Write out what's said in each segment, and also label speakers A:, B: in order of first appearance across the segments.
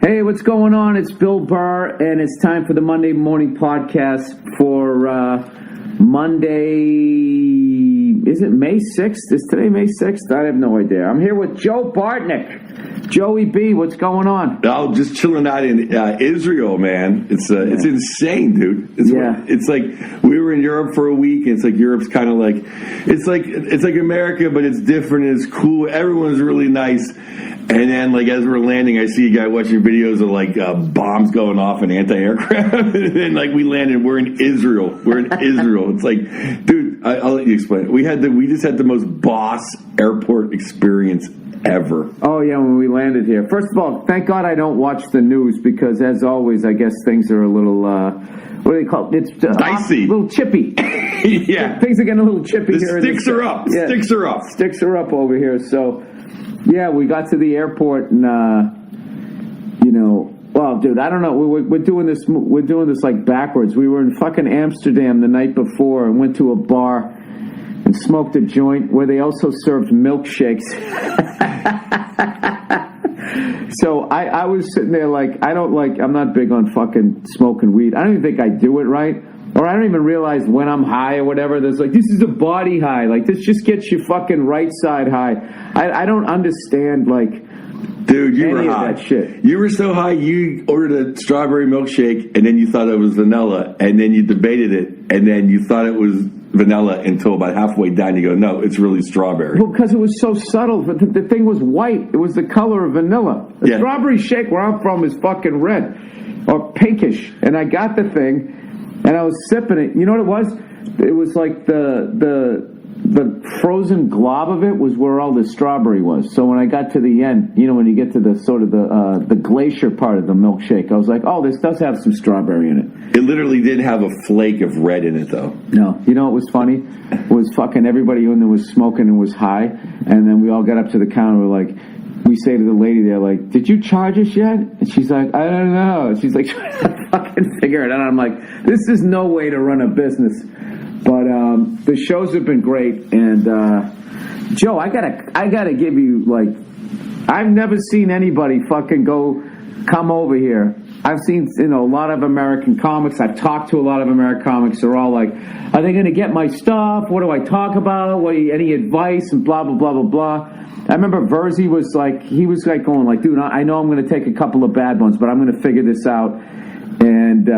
A: Hey, what's going on? It's Bill Burr, and it's time for the Monday Morning Podcast for Monday. Is it May 6th? Is today May 6th? I have no idea. I'm here with Joe Bartnick. Joey B, what's going on?
B: Oh, just chilling out in Israel, man. It's insane, dude. It's like we were in Europe for a week, and it's like Europe's kind of like it's like America, but it's different. And it's cool. Everyone's really nice. And then, like, as we're landing, I see a guy watching videos of, like, bombs going off in anti-aircraft. And then, like, we landed. We're in Israel. It's like, dude, I'll let you explain it. We just had the most boss airport experience ever.
A: Oh, yeah, when we landed here. First of all, thank God I don't watch the news because, as always, I guess things are a little, what do they call it? It's
B: dicey.
A: A little chippy.
B: Yeah.
A: Things are getting a little chippy here.
B: Sticks are up.
A: Yeah.
B: Sticks are up.
A: Sticks are up over here, so... Yeah, we got to the airport and, well, dude, I don't know. We're doing this. We're doing this like backwards. We were in fucking Amsterdam the night before and went to a bar and smoked a joint where they also served milkshakes. So I was sitting there like, I'm not big on fucking smoking weed. I don't even think I do it right. Or I don't even realize when I'm high or whatever. There's like, this is a body high. Like, this just gets you fucking right side high. I don't understand, like,
B: dude, you were
A: any
B: high.
A: Of that shit.
B: You were so high, you ordered a strawberry milkshake, and then you thought it was vanilla, and then you debated it, and then you thought it was vanilla until about halfway down you go, no, it's really strawberry.
A: Well, because it was so subtle. But the thing was white. It was the color of vanilla. The strawberry shake where I'm from is fucking red or pinkish. And I got the thing. And I was sipping it. You know what it was? It was like the frozen glob of it was where all the strawberry was. So when I got to the end, when you get to the sort of the glacier part of the milkshake, I was like, oh, this does have some strawberry in it.
B: It literally didn't have a flake of red in it, though.
A: No. You know what was funny? It was fucking everybody in there was smoking and was high. And then we all got up to the counter. We're like... We say to the lady there, like, did you charge us yet? And she's like, I don't know. She's like, trying to fucking figure it out. I'm like, this is no way to run a business. But the shows have been great. And, Joe, I gotta give you, like, I've never seen anybody fucking come over here. I've seen, a lot of American comics. I've talked to a lot of American comics. They're all like, are they going to get my stuff? What do I talk about? Any advice? And blah, blah, blah, blah, blah. I remember Verzi was like, going like, dude, I know I'm going to take a couple of bad ones, but I'm going to figure this out. And,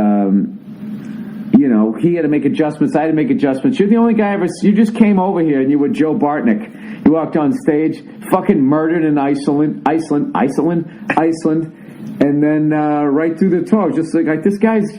A: he had to make adjustments. I had to make adjustments. You're the only guy you just came over here and you were Joe Bartnick. You walked on stage, fucking murdered in Iceland. And then right through the talk, just like this guy's,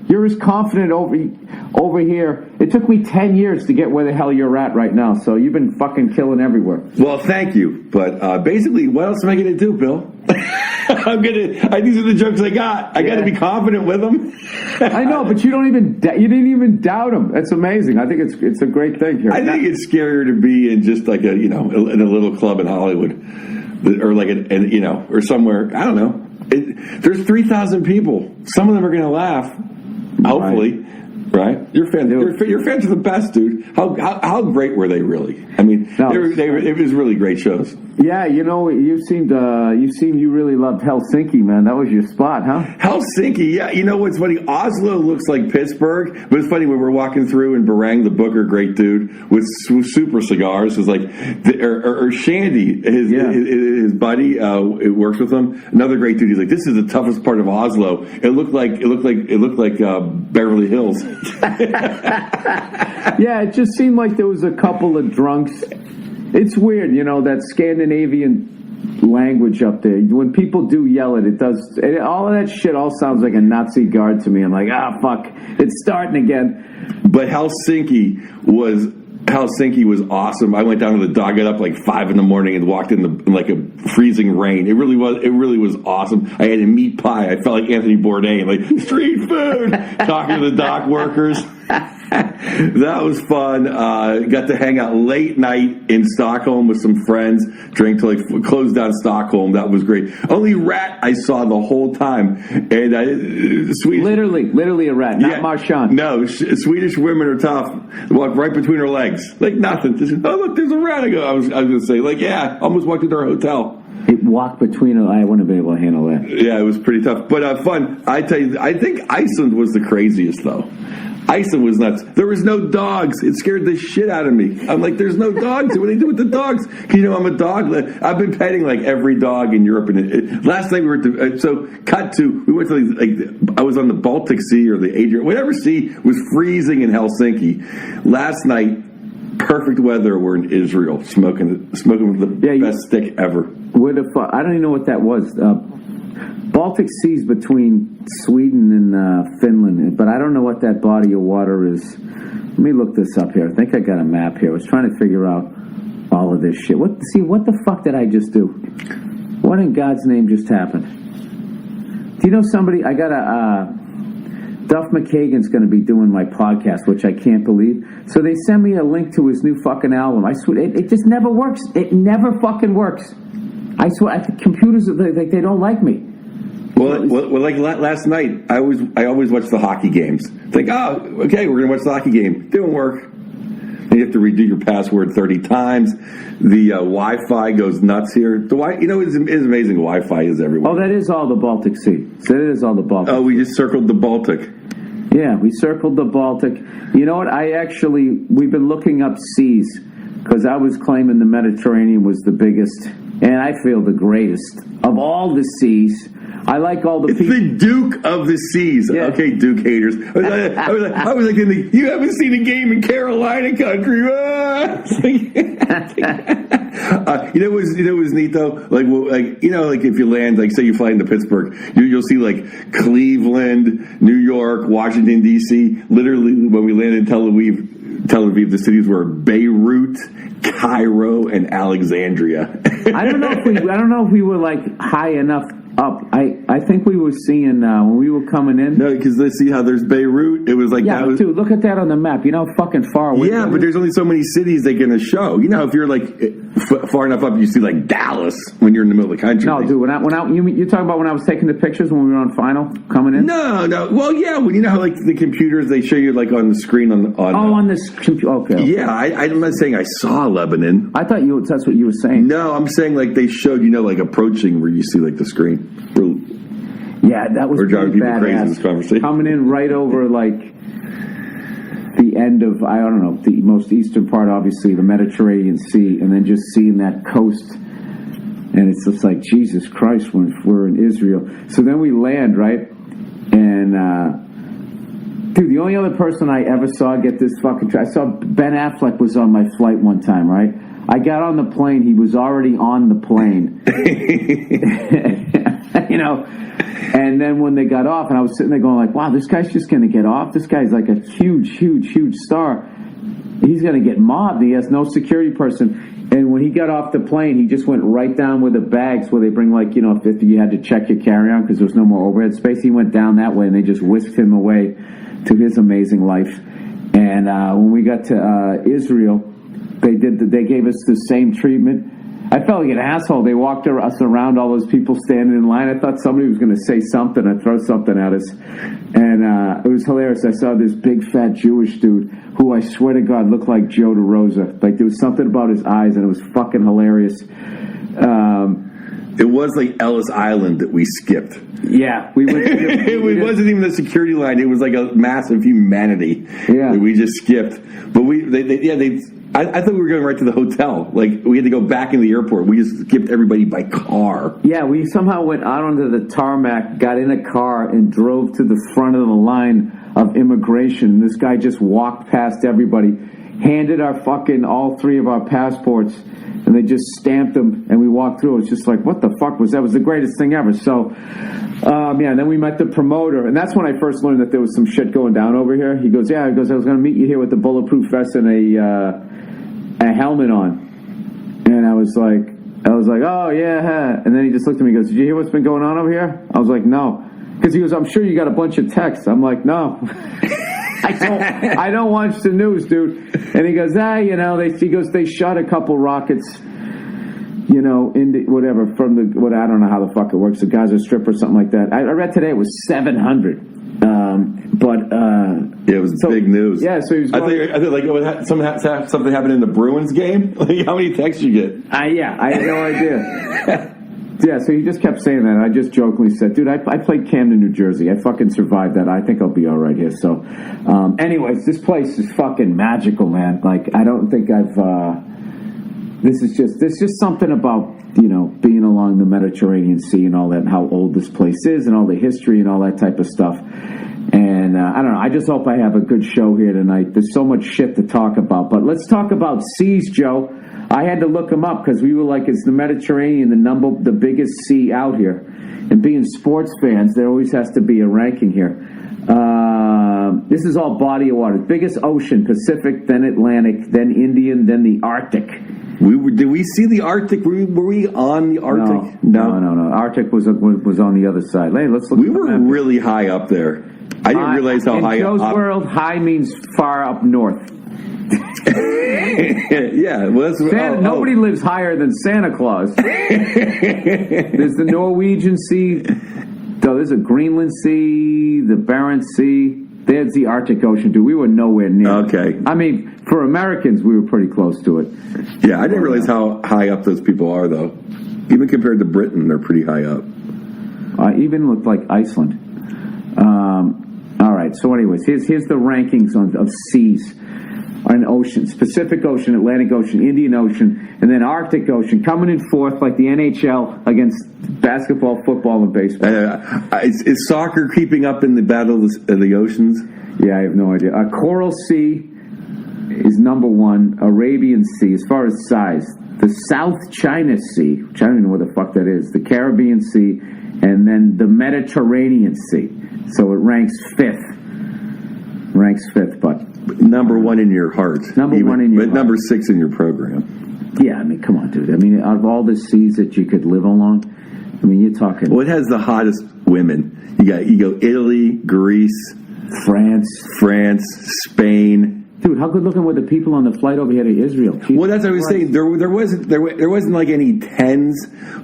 A: you're as confident over here. It took me 10 years to get where the hell you're at right now. So you've been fucking killing everywhere.
B: Well, thank you. But basically, what else am I going to do, Bill? These are the jokes I got. I got to be confident with them.
A: I know, but you didn't even doubt them. That's amazing. I think it's a great thing here.
B: I think it's scarier to be in just like in a little club in Hollywood, or like or somewhere. I don't know. There's 3,000 people. Some of them are going to laugh. Hopefully, right? Your fans are the best, dude. How great were they really? I mean, it was really great shows.
A: Yeah, you really loved Helsinki, man. That was your spot, huh?
B: Helsinki, yeah. You know what's funny? Oslo looks like Pittsburgh, but it's funny when we're walking through and Barang, the booker, great dude, with super cigars, is like, or Shandy, his buddy, it works with him. Another great dude. He's like, this is the toughest part of Oslo. It looked like Beverly Hills.
A: Yeah, it just seemed like there was a couple of drunks. It's weird, that Scandinavian language up there. When people do yell it, all of that shit all sounds like a Nazi guard to me. I'm like, fuck, it's starting again.
B: But Helsinki was awesome. I went down to the dock, got up like 5 a.m. and walked in like a freezing rain. It really was awesome. I had a meat pie. I felt like Anthony Bourdain, like street food, talking to the dock workers. That was fun. Got to hang out late night in Stockholm with some friends, drink till like closed down Stockholm. That was great. Only rat I saw the whole time. And Swedish,
A: literally a rat, not Marchand.
B: No, Swedish women are tough. Walk right between her legs, like nothing. Just, oh look, there's a rat. I was going to say, like, yeah, almost walked into our hotel.
A: It walked between them. I wouldn't have been able to handle that.
B: Yeah, it was pretty tough, but fun. I tell you, I think Iceland was the craziest though. Iceland was nuts. There was no dogs. It scared the shit out of me. I'm like, there's no dogs. What do they do with the dogs? You know, I'm a dog. I've been petting like every dog in Europe. And last night we were we went to I was on the Baltic Sea or the Adriatic, whatever sea was freezing in Helsinki. Last night, perfect weather. We're in Israel, smoking the best stick ever.
A: Where the fuck? I don't even know what that was. Baltic Sea's between Sweden and Finland, but I don't know what that body of water is. Let me look this up here. I think I got a map here. I was trying to figure out all of this shit. What the fuck did I just do? What in God's name just happened? Do you know somebody? I got Duff McKagan's going to be doing my podcast, which I can't believe. So they send me a link to his new fucking album. I swear, it just never works. It never fucking works. I swear, computers, they don't like me.
B: Well, like last night, I always watch the hockey games. It's like, oh, okay, we're going to watch the hockey game. Didn't work. And you have to redo your password 30 times. The Wi-Fi goes nuts here. It's amazing Wi-Fi is everywhere.
A: Oh, that is all the Baltic Sea. So it is all the Baltic
B: Oh, we just circled the Baltic.
A: Yeah, we circled the Baltic. You know what? We've been looking up seas because I was claiming the Mediterranean was the biggest, and I feel the greatest of all the seas. I like all the people.
B: It's the Duke of the Seas. Yeah. Okay, Duke haters. I was like, you haven't seen a game in Carolina country. It was neat though. Like if you land, like say you fly into Pittsburgh, you'll see like Cleveland, New York, Washington D.C. Literally, when we landed in Tel Aviv, the cities were Beirut, Cairo, and Alexandria.
A: I don't know if we were like high enough up. I think we were seeing when we were coming in.
B: No, because let's see how there's Beirut. It was like
A: dude, look at that on the map. You know how fucking far away.
B: Yeah, but there's only so many cities they're gonna show. You know, if you're like far enough up, you see like Dallas when you're in the middle of the country.
A: No, dude. You're talking about when I was taking the pictures when we were on final coming in.
B: No. Well, yeah. Well, you know how like the computers they show you like on the screen
A: on this computer. Okay.
B: Yeah, I'm not saying I saw Lebanon.
A: I thought that's what you were saying.
B: No, I'm saying like they showed like approaching where you see like the screen.
A: Yeah, that was
B: driving people
A: badass.
B: crazy in this conversation.
A: Coming in right over like the end of the most eastern part, obviously the Mediterranean Sea, and then just seeing that coast, and it's just like Jesus Christ when we're in Israel. So then we land right, and dude, the only other person I ever saw get this fucking. I saw Ben Affleck was on my flight one time, right? I got on the plane. He was already on the plane. And then when they got off, and I was sitting there going like, wow, this guy's just going to get off. This guy's like a huge star. He's going to get mobbed. He has no security person. And when he got off the plane, he just went right down with the bags where they bring if you had to check your carry-on because there was no more overhead space. He went down that way, and they just whisked him away to his amazing life. And when we got to Israel, they gave us the same treatment. I felt like an asshole. They walked us around, all those people standing in line. I thought somebody was going to say something or throw something at us. And it was hilarious. I saw this big, fat Jewish dude who I swear to God looked like Joe DeRosa. Like there was something about his eyes, and it was fucking hilarious.
B: It was like Ellis Island that we skipped.
A: Yeah. We went
B: it wasn't even a security line. It was like a massive humanity that we just skipped. But I thought we were going right to the hotel. Like, we had to go back in the airport. We just skipped everybody by car.
A: Yeah, we somehow went out onto the tarmac, got in a car, and drove to the front of the line of immigration. This guy just walked past everybody, handed all three of our passports, and they just stamped them, and we walked through. It was just like, what the fuck was that? It was the greatest thing ever. So, and then we met the promoter, and that's when I first learned that there was some shit going down over here. He goes, I was going to meet you here with the bulletproof vest and a helmet on. And I was like, oh, yeah. And then he just looked at me and goes, did you hear what's been going on over here? I was like, no. Because he goes, I'm sure you got a bunch of texts. I'm like, no. I don't watch the news, dude. And he goes, they shot a couple rockets, into whatever, from I don't know how the fuck it works, the Gaza Strip or something like that. I read today it was 700.
B: It was big news.
A: Yeah, so he was.
B: I think like something happened in the Bruins game. Like, how many texts you get?
A: I had no idea. Yeah, so he just kept saying that. And I just jokingly said, dude, I played Camden, New Jersey. I fucking survived that. I think I'll be all right here. So, anyways, this place is fucking magical, man. Like, I don't think there's just something about, being along the Mediterranean Sea and all that, and how old this place is and all the history and all that type of stuff. And I don't know. I just hope I have a good show here tonight. There's so much shit to talk about. But let's talk about seas, Joe. I had to look them up because we were like, it's the Mediterranean, the biggest sea out here. And being sports fans, there always has to be a ranking here. This is all body of water. Biggest ocean, Pacific, then Atlantic, then Indian, then the Arctic.
B: Did we see the Arctic? Were we on the Arctic?
A: No. Arctic was on the other side. Hey, let's look.
B: We were really high up there. I didn't realize how high up. In Joe's
A: world, high means far up north.
B: Yeah, well,
A: nobody lives higher than Santa Claus. There's the Norwegian Sea. There's a Greenland Sea, the Barents Sea. There's the Arctic Ocean, dude. We were nowhere near.
B: Okay.
A: I mean, for Americans, we were pretty close to it.
B: Yeah, I didn't realize how high up those people are, though. Even compared to Britain, they're pretty high up.
A: Even with, like, Iceland. All right, so anyways, here's the rankings of seas and oceans. Pacific Ocean, Atlantic Ocean, Indian Ocean, and then Arctic Ocean coming in fourth, like the NHL against basketball, football, and baseball.
B: Is soccer keeping up in the battle of the oceans?
A: Yeah, I have no idea. Coral Sea is number one. Arabian Sea, as far as size. The South China Sea, which I don't even know what the fuck that is. The Caribbean Sea, and then the Mediterranean Sea. So it ranks fifth. But
B: number one in your heart.
A: Number one in your heart.
B: But number 6 in your program.
A: Yeah, I mean, come on, dude. I mean, out of all the seas that you could live along, I mean, you're talking.
B: Well, it has the hottest women. You go Italy, Greece,
A: France,
B: Spain.
A: Dude, how good looking were the people on the flight over here to Israel? Jesus
B: well, that's what I was saying. There wasn't like any 10s,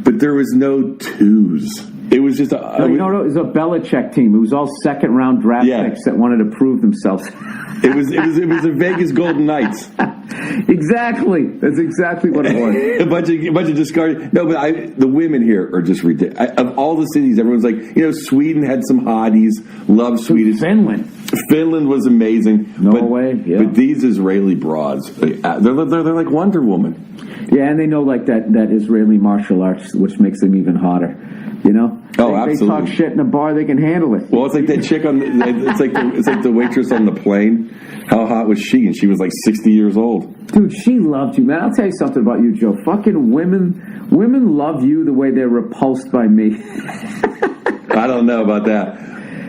B: but there was no 2s. It was just
A: it was a Belichick team. It was all second round draft picks that wanted to prove themselves.
B: It was the Vegas Golden Knights.
A: Exactly. That's exactly what it was.
B: a bunch of discarded. No, but the women here are just ridiculous. Of all the cities, everyone's like, Sweden had some hotties. Love Sweden. Finland was amazing.
A: Norway, yeah.
B: But these Israeli broads, they're like Wonder Woman.
A: Yeah, and they know like that Israeli martial arts, which makes them even hotter.
B: Absolutely.
A: They talk shit in a bar, they can handle it.
B: Well, it's like that chick it's like the waitress on the plane. How hot was she? And she was like 60 years old.
A: Dude, she loved you, man. I'll tell you something about you, Joe. Fucking women love you the way they're repulsed by me.
B: I don't know about that.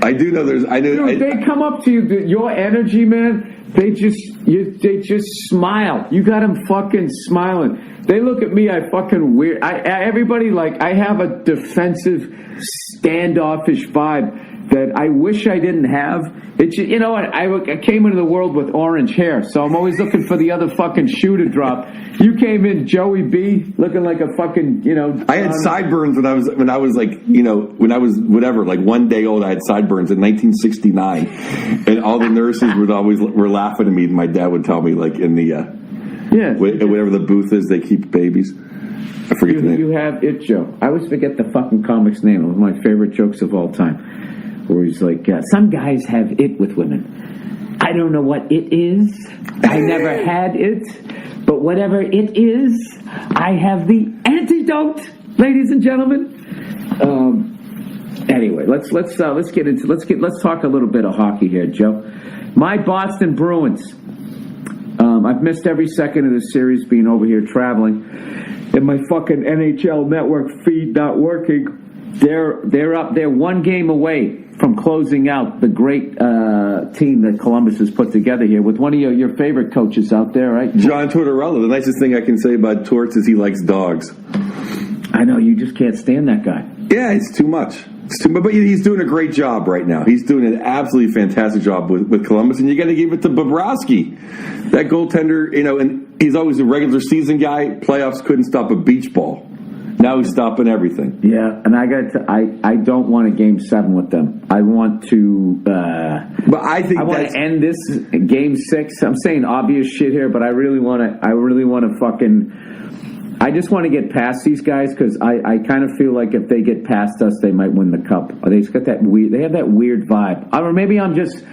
B: I do know
A: they come up to you, your energy, man. They just smile. You got them fucking smiling. They look at me, I fucking weird. Everybody, like, I have a defensive, standoffish vibe that I wish I didn't have. It's, I came into the world with orange hair, so I'm always looking for the other fucking shoe to drop. You came in, Joey B, looking like a fucking,
B: I had sideburns when I was whatever, like 1 day old. I had sideburns in 1969, and all the nurses were laughing at me. And my dad would tell me, like, in the whatever the booth is, they keep babies. I forget the name.
A: You have it, Joe. I always forget the fucking comic's name. One of my favorite jokes of all time, where he's like, some guys have it with women. I don't know what it is. I never had it, but whatever it is, I have the antidote, ladies and gentlemen. Anyway, let's talk a little bit of hockey here, Joe. My Boston Bruins. I've missed every second of the series being over here traveling, and my fucking NHL network feed not working. They're up there 1 game away from closing out the great team that Columbus has put together here with one of your favorite coaches out there, right?
B: John Tortorella. The nicest thing I can say about Torts is he likes dogs.
A: I know, you just can't stand that guy.
B: Yeah, it's too much. But he's doing a great job right now. He's doing an absolutely fantastic job with Columbus, and you got to give it to Bobrovsky. That goaltender, and he's always a regular season guy. Playoffs couldn't stop a beach ball. Now he's stopping everything.
A: Yeah, and I don't want a Game 7 with them. I want to.
B: But I want
A: to end this Game 6. I'm saying obvious shit here, but I really want to fucking. I just want to get past these guys because I kind of feel like if they get past us, they might win the cup. They've got that weird. They have that weird vibe. Or maybe I'm just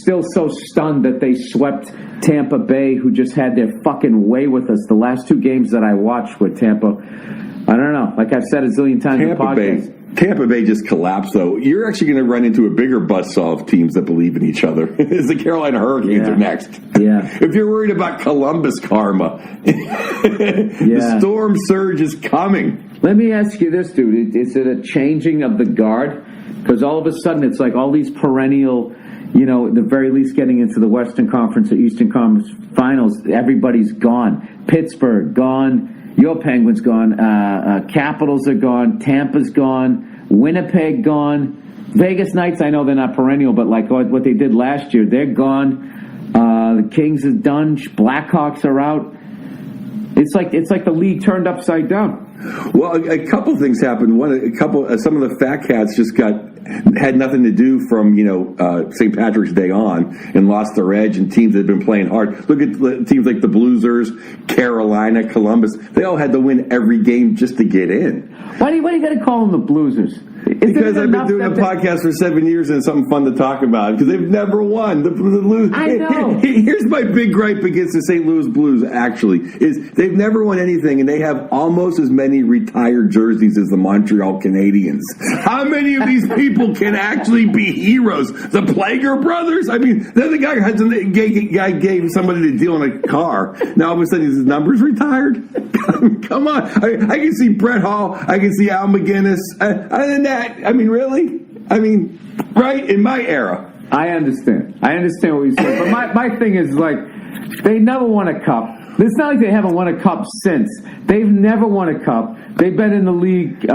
A: still so stunned that they swept Tampa Bay, who just had their fucking way with us. The last 2 games that I watched with Tampa, I don't know. Like I've said a zillion times in the podcast.
B: Tampa Bay just collapsed, though. You're actually going to run into a bigger buzzsaw of teams that believe in each other. As the Carolina Hurricanes are next.
A: Yeah.
B: If you're worried about Columbus karma, the storm surge is coming.
A: Let me ask you this, dude. Is it a changing of the guard? Because all of a sudden it's like all these perennial, at the very least getting into the Western Conference or Eastern Conference Finals, everybody's gone. Pittsburgh, gone. Your Penguins gone. Capitals are gone. Tampa's gone. Winnipeg gone. Vegas Knights, I know they're not perennial, but like what they did last year, they're gone. The Kings is done. Blackhawks are out. It's like the league turned upside down.
B: Well, a couple things happened. Some of the fat cats just had nothing to do from St. Patrick's Day on and lost their edge, and teams that had been playing hard. Look at teams like the Bluesers, Carolina, Columbus. They all had to win every game just to get in. Why do you got to call them the Bluesers? Because I've been doing a podcast for 7 years and it's something fun to talk about because they've never won. The Blues.
A: I know.
B: Here's my big gripe against the St. Louis Blues, actually, is they've never won anything and they have almost as many retired jerseys as the Montreal Canadiens. How many of these people can actually be heroes? The Plager brothers? I mean, they're the guy gave somebody to deal in a car. Now all of a sudden his number's retired? Come on. I can see Brett Hall. I can see Al McGinnis. Other than that, I mean, really? I mean, right? In my era.
A: I understand what you're saying. But my thing is, like, they never won a cup. It's not like they haven't won a cup since. They've never won a cup. They've been in the league,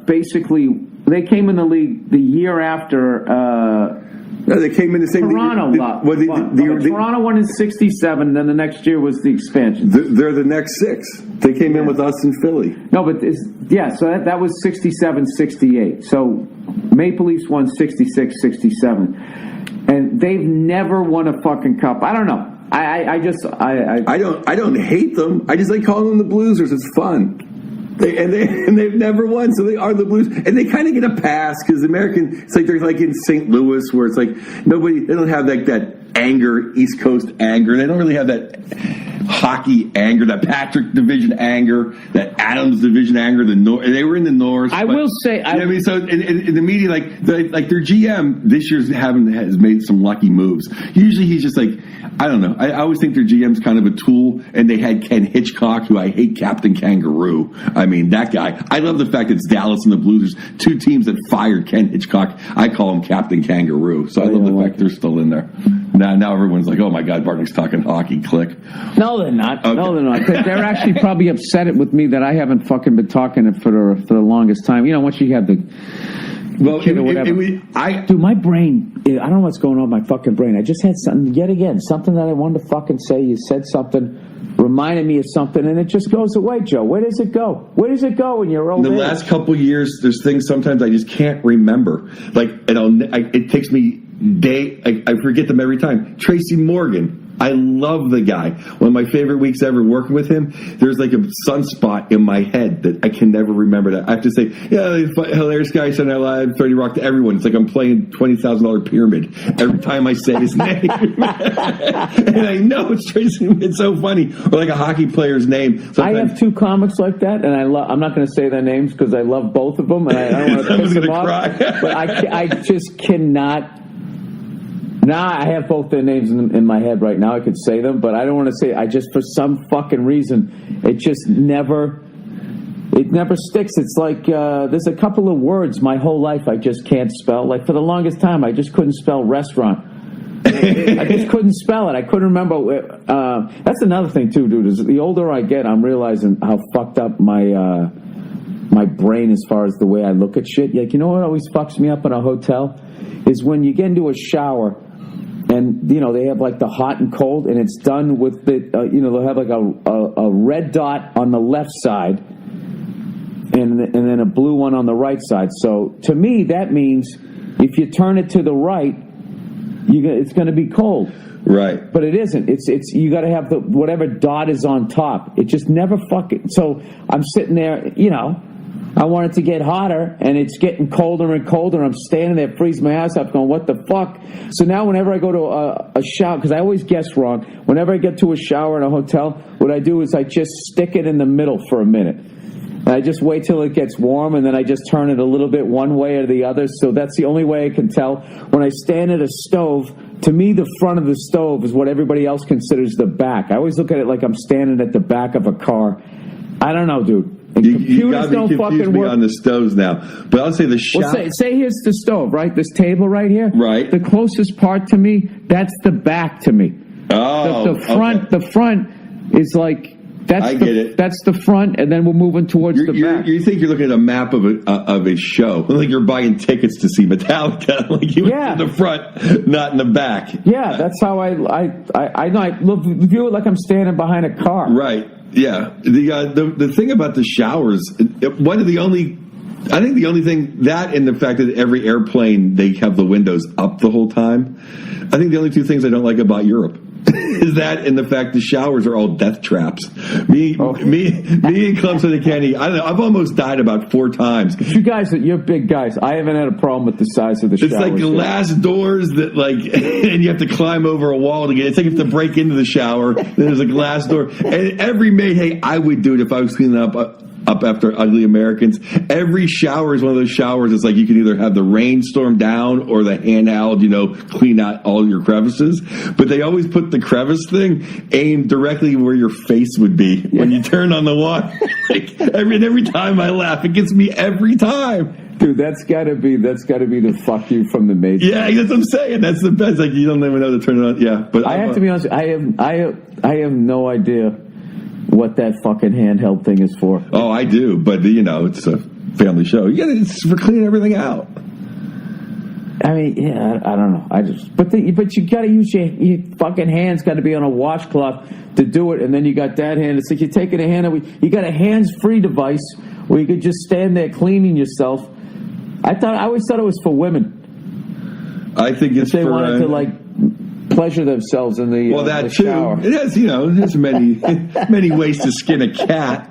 A: basically, they came in the league the year after...
B: No, they came in the same.
A: Toronto Toronto won in '67. Then the next year was the expansion.
B: They're the next 6. They came in with us in Philly.
A: No, but so that was '67, '68. So Maple Leafs won '66, '67, and they've never won a fucking cup. I don't know. I
B: don't hate them. I just like calling them the Bluesers. It's fun. They've never won, so they are the Blues, and they kind of get a pass because American. It's like they're like in St. Louis, where it's like nobody. They don't have like that anger, East Coast anger. They don't really have that hockey anger, that Patrick Division anger, that Adams Division anger. They were in the North.
A: I will say,
B: I mean, so in the media, like their GM this year has made some lucky moves. Usually, he's just like. I don't know. I always think their GM's kind of a tool, and they had Ken Hitchcock, who I hate, Captain Kangaroo. I mean, that guy. I love the fact it's Dallas and the Blues. There's 2 teams that fired Ken Hitchcock. I call him Captain Kangaroo. So I love the fact they're still in there. Now everyone's like, oh, my God, Bartnick's talking hockey, click.
A: No, they're not.
B: Okay.
A: No, they're not. They're actually probably upset with me that I haven't fucking been talking it for the longest time. Once you have the...
B: Well,
A: dude, my brain, I don't know what's going on with my fucking brain. I just had something, yet again, something that I wanted to fucking say. You said something, reminded me of something, and it just goes away, Joe. Where does it go? Where does it go when you're old?
B: In the last couple of years, there's things sometimes I just can't remember. Like, it takes me I forget them every time. Tracy Morgan. I love the guy. One of my favorite weeks ever working with him. There's like a sunspot in my head that I can never remember that. I have to say, hilarious guy, Sunday Night Live, 30 Rock to everyone. It's like I'm playing $20,000 pyramid every time I say his name. And I know it's Tracy. It's so funny. Or like a hockey player's name. Sometimes,
A: I have 2 comics like that, and I'm not going to say their names because I love both of them, and I don't want to piss them off.
B: Cry.
A: But I just cannot. Nah, I have both their names in my head right now. I could say them, but I don't want to say. I just, for some fucking reason, it just never sticks. It's like there's a couple of words my whole life I just can't spell. Like for the longest time, I just couldn't spell restaurant. I just couldn't spell it. I couldn't remember. That's another thing too, dude. Is the older I get, I'm realizing how fucked up my brain as far as the way I look at shit. Like, you know what always fucks me up in a hotel is when you get into a shower. And, they have like the hot and cold, and it's done with they'll have like a red dot on the left side and then a blue one on the right side. So to me, that means if you turn it to the right, it's going to be cold.
B: Right.
A: But it isn't. It's you got to have the whatever dot is on top. It just never fucking. So I'm sitting there, I want it to get hotter, and it's getting colder and colder. I'm standing there, freezing my ass off, going, what the fuck? So now whenever I go to a shower, because I always guess wrong, whenever I get to a shower in a hotel, what I do is I just stick it in the middle for a minute. And I just wait till it gets warm, and then I just turn it a little bit one way or the other. So that's the only way I can tell. When I stand at a stove, to me, the front of the stove is what everybody else considers the back. I always look at it like I'm standing at the back of a car. I don't know, dude.
B: You got me confused me on the stoves now. But I'll say the shower.
A: Well, say here's the stove, right? This table right here.
B: Right.
A: The closest part to me, that's the back to me.
B: Oh,
A: the front.
B: okay.
A: The front is like
B: I get it.
A: That's the front, and then we're moving towards the back.
B: You think you're looking at a map of a show, like you're buying tickets to see Metallica, like you went in the front, not in the back.
A: Yeah, that's how I view it like I'm standing behind a car.
B: Right. Yeah. The thing about the showers, one of the only. I think the only thing, that and the fact that every airplane, they have the windows up the whole time. I think the only two things I don't like about Europe is that and the fact the showers are all death traps. Me and Clemson and Kenny, I've almost died about 4 times.
A: But you guys, you're big guys. I haven't had a problem with the size of the showers.
B: It's like glass doors that and you have to climb over a wall to get it. It's like you have to break into the shower. There's a glass door. And every maid, hey, I would do it if I was cleaning up after Ugly Americans. Every shower is one of those showers. It's like you can either have the rainstorm down or the handheld, clean out all your crevices. But they always put the crevice thing aimed directly where your face would be when you turn on the water. every time I laugh, it gets me every time.
A: Dude, that's gotta be the fuck you from the Matrix.
B: Yeah, that's what I'm saying. That's the best. Like you don't even know to turn it on. Yeah, but
A: I have to be honest. I have no idea what that fucking handheld thing is for.
B: Oh, I do, but it's a family show. It's for cleaning everything out.
A: I mean, yeah, I don't know. But you got to use your fucking hands. Got to be on a washcloth to do it, and then you got that hand. It's like you're taking a hand. You got a hands-free device where you could just stand there cleaning yourself. I always thought it was for women.
B: I think it's
A: if they wanted to pleasure themselves in the
B: that
A: the shower.
B: Too. It has there's many ways to skin a cat.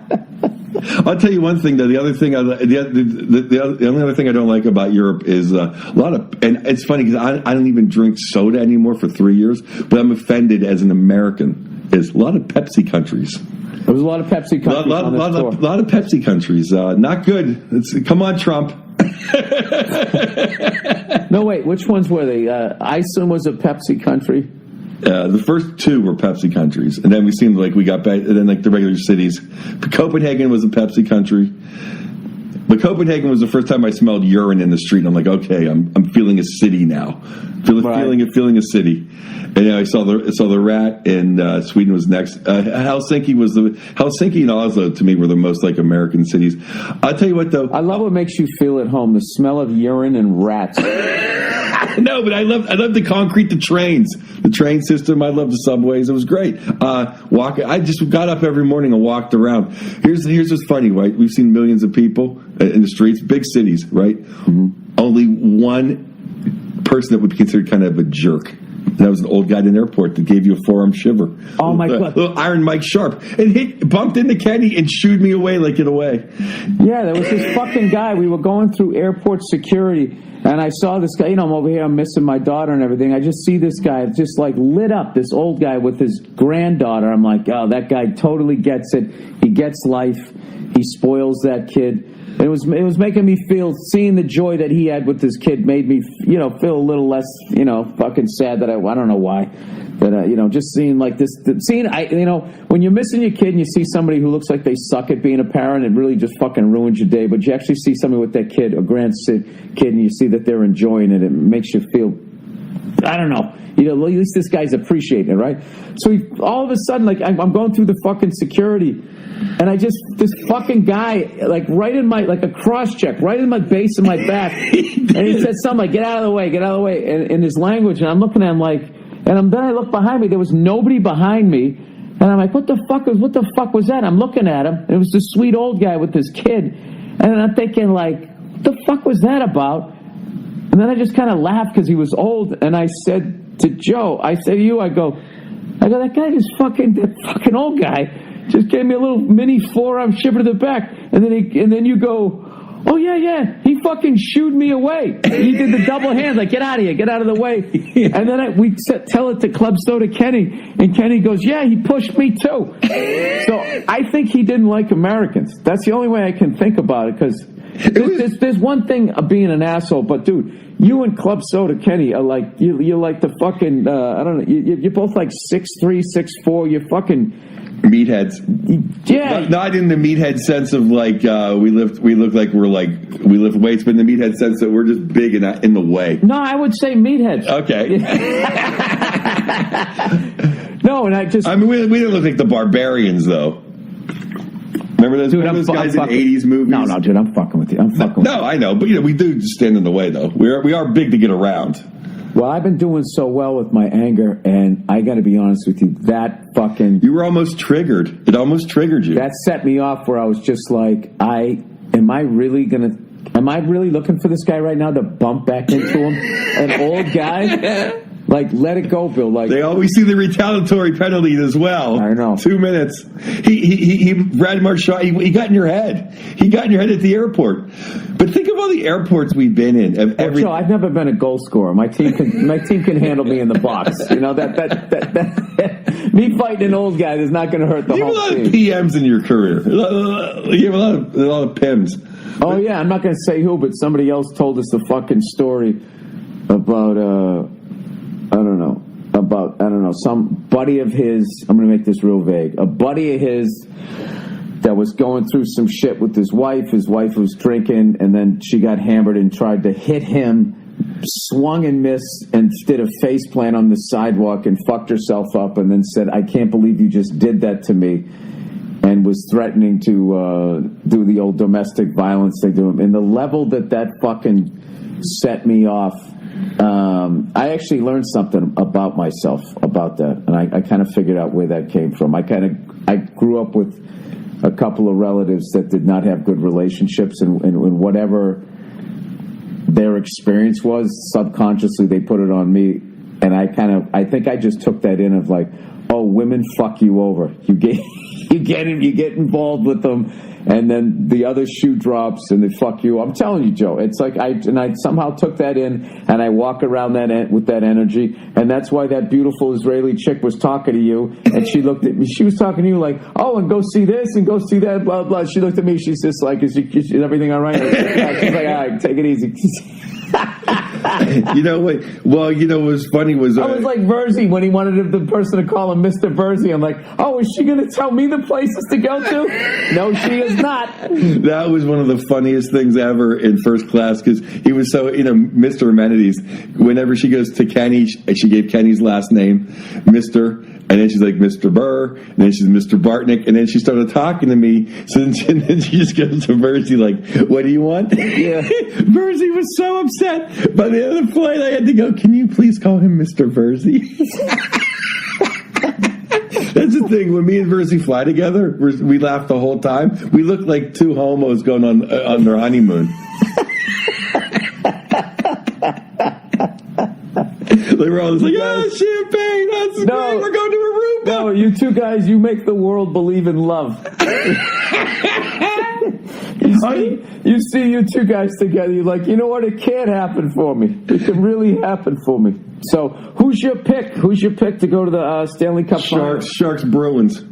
B: I'll tell you one thing though. The other thing, the only other thing I don't like about Europe is a lot of, and it's funny because I don't even drink soda anymore for 3 years, but I'm offended as an American. Is a lot of Pepsi countries.
A: There's a lot of Pepsi countries on this tour.
B: A lot of Pepsi countries. Not good. Come on, Trump.
A: No, wait. Which ones were they? Iceland was a Pepsi country.
B: The first 2 were Pepsi countries, and then we seemed like we got back. And then the regular cities. Copenhagen was a Pepsi country, but Copenhagen was the first time I smelled urine in the street. And I'm like, okay, I'm feeling a city now. Feeling a city. And I saw the rat, and Sweden was next. Helsinki and Oslo to me were the most like American cities. I'll tell you what though,
A: I love what makes you feel at home: the smell of urine and rats.
B: No, but I love the concrete, the trains, the train system. I love the subways. It was great. I just got up every morning and walked around. Here's what's funny, right? We've seen millions of people in the streets, big cities, right? Mm-hmm. Only one person that would be considered kind of a jerk. And that was an old guy in an airport that gave you a forearm shiver.
A: Oh, my God.
B: Little Iron Mike Sharp. And bumped into Kenny and shooed me away like get away.
A: Yeah, there was this fucking guy. We were going through airport security, and I saw this guy. I'm over here. I'm missing my daughter and everything. I just see this guy just like lit up, this old guy with his granddaughter. I'm like, oh, that guy totally gets it. He gets life. He spoils that kid. And it was making me feel, seeing the joy that he had with his kid made me, feel a little less, fucking sad that I don't know why. That, just seeing like this, when you're missing your kid and you see somebody who looks like they suck at being a parent, it really just fucking ruins your day. But you actually see somebody with that kid, a kid, and you see that they're enjoying it. It makes you feel, I don't know. At least this guy's appreciating it, right? So all of a sudden, like, I'm going through the fucking security, and this fucking guy, like, right in my, like a cross-check, right in my base of my back, and he said something like, get out of the way, in his language, and I'm looking at him like, then I look behind me, there was nobody behind me, and I'm like, what the fuck was that? I'm looking at him, and it was this sweet old guy with his kid, and then I'm thinking, like, what the fuck was that about? And then I just kind of laughed because he was old, and I said, to Joe, I say to you, I go, that guy is that fucking old guy just gave me a little mini forearm shiver to the back, and then you go, oh yeah, he fucking shooed me away. He did the double hand, like, get out of here, get out of the way. And then we tell it to Club Soda Kenny, and Kenny goes, yeah, he pushed me too. So I think he didn't like Americans. That's the only way I can think about it, because there's one thing of being an asshole, but dude, you and Club Soda Kenny are like, you're like the fucking, I don't know, you're both like 6'3", 6'4", you're fucking...
B: meatheads.
A: Yeah.
B: Not in the meathead sense of like we lift weights, but in the meathead sense that we're just big and in the way.
A: No, I would say meatheads.
B: Okay.
A: No, and I mean,
B: we don't look like the Barbarians though. Remember those guys in 80s movies?
A: No, dude, I'm fucking with you.
B: No, I know, but we do just stand in the way though. We are big to get around.
A: Well, I've been doing so well with my anger, and I got to be honest with you, that fucking...
B: You were almost triggered. It almost triggered you.
A: That set me off where I was just like, am I really looking for this guy right now to bump back into him? An old guy? Like, let it go, Bill. Like,
B: they always see the retaliatory penalty as well.
A: I know.
B: 2 minutes. Brad Marchand, he got in your head. He got in your head at the airport. But think of all the airports we've been in.
A: Joe, I've never been a goal scorer. My team can handle me in the box. You know that me fighting an old guy is not going to hurt the whole team.
B: You have a lot of PMs in your career. You have a lot of PIMs.
A: Oh yeah, I'm not going to say who, but somebody else told us the fucking story about I don't know, some buddy of his, I'm going to make this real vague, a buddy of his that was going through some shit with his wife. His wife was drinking, and then she got hammered and tried to hit him, swung and missed, and did a face plant on the sidewalk and fucked herself up, and then said, I can't believe you just did that to me, and was threatening to do the old domestic violence they do. And the level that fucking set me off, I actually learned something about myself about that, and I kind of figured out where that came from. I grew up with a couple of relatives that did not have good relationships, and whatever their experience was, subconsciously they put it on me, and I think I just took that in of like, oh, women fuck you over. You get involved with them, and then the other shoe drops and they fuck you. I'm telling you, Joe, it's like I somehow took that in, and I walk around with that energy, and that's why that beautiful Israeli chick was talking to you, and she looked at me. She was talking to you like, oh, and go see this and go see that, blah blah. She looked at me. She's just like, is everything all right? She's like, all right, take it easy.
B: You know what? Well, you know what was funny was...
A: I was like Verzi when he wanted the person to call him Mr. Verzi. I'm like, oh, is she going to tell me the places to go to? No, she is not.
B: That was one of the funniest things ever in first class, because he was so, Mr. Amenities. Whenever she goes to Kenny, she gave Kenny's last name, Mr., and then she's like, Mr. Burr, and then she's Mr. Bartnick, and then she started talking to me, and then she just goes to Verzi like, what do you want?
A: Yeah.
B: Verzi was so upset. By the end of the flight, I had to go, can you please call him Mr. Verzi? That's the thing. When me and Verzi fly together, we laugh the whole time. We look like two homos going on their honeymoon. They were all just like, champagne, that's great, we're going to Aruba.
A: No, you two guys, you make the world believe in love. You see you two guys together, you're like, you know what, it can't happen for me. It can really happen for me. So, who's your pick? Who's your pick to go to the Stanley Cup Finals?
B: Sharks, Bruins.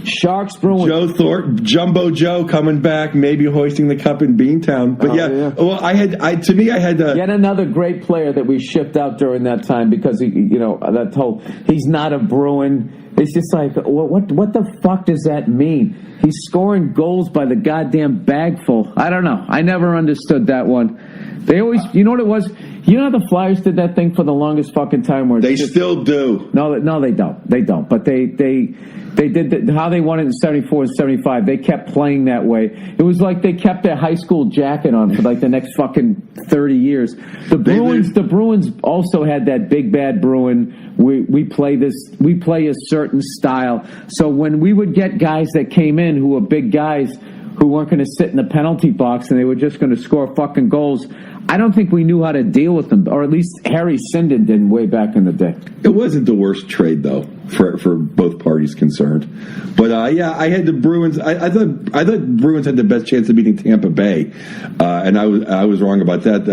A: Sharks, Bruins.
B: Joe Thornton, Jumbo Joe coming back, maybe hoisting the cup in Beantown. But well, I had to...
A: Yet another great player that we shipped out during that time, because he's not a Bruin. It's just like, what the fuck does that mean? He's scoring goals by the goddamn bagful. I don't know. I never understood that one. They always, you know what it was? You know how the Flyers did that thing for the longest fucking time? Where
B: they still do.
A: No, they don't. They don't. But they did how they won it in 74 and 75. They kept playing that way. It was like they kept their high school jacket on for like the next fucking 30 years. The Bruins also had that big bad Bruin. We play a certain style. So when we would get guys that came in who were big guys who weren't going to sit in the penalty box and they were just going to score fucking goals, I don't think we knew how to deal with them, or at least Harry Sinden didn't way back in the day.
B: It wasn't the worst trade though for both parties concerned. But I had the Bruins. I thought Bruins had the best chance of beating Tampa Bay, and I was wrong about that.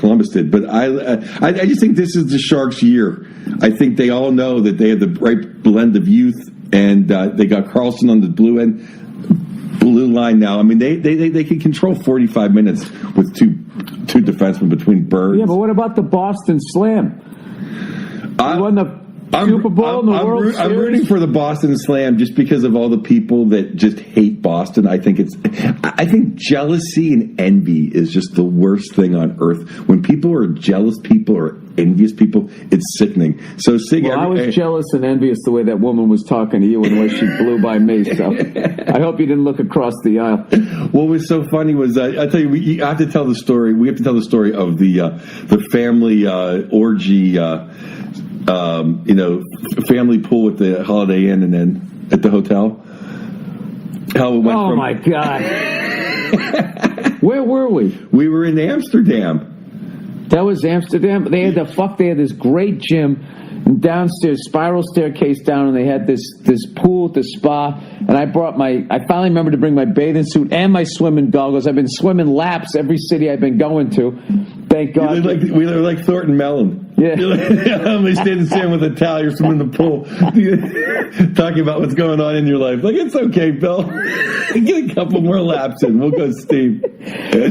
B: Columbus did, but I just think this is the Sharks' year. I think they all know that they have the right blend of youth, and they got Carlson on the blue line now. I mean, they can control 45 minutes with two defensemen between Burr.
A: Yeah, but what about the Boston Slam? You won the Super Bowl and the World Series.
B: I'm rooting for the Boston Slam just because of all the people that just hate Boston. I think jealousy and envy is just the worst thing on earth. When people are jealous people or envious people, it's sickening. So,
A: I was jealous and envious the way that woman was talking to you and the way she blew by me. So I hope you didn't look across the aisle.
B: What was so funny was I tell you, you have to tell the story. We have to tell the story of the family orgy. Family pool at the Holiday Inn and then at the hotel. How it went
A: oh, my God. Where were we?
B: We were in Amsterdam.
A: That was Amsterdam? They had this great gym downstairs, spiral staircase down, and they had this pool at the spa. And I finally remembered to bring my bathing suit and my swimming goggles. I've been swimming laps every city I've been going to. Thank God.
B: We look like Thornton Mellon.
A: Yeah.
B: They stayed in sand with a towel. You're swimming in the pool. Talking about what's going on in your life. Like, it's okay, Bill. Get a couple more laps in. We'll go steam.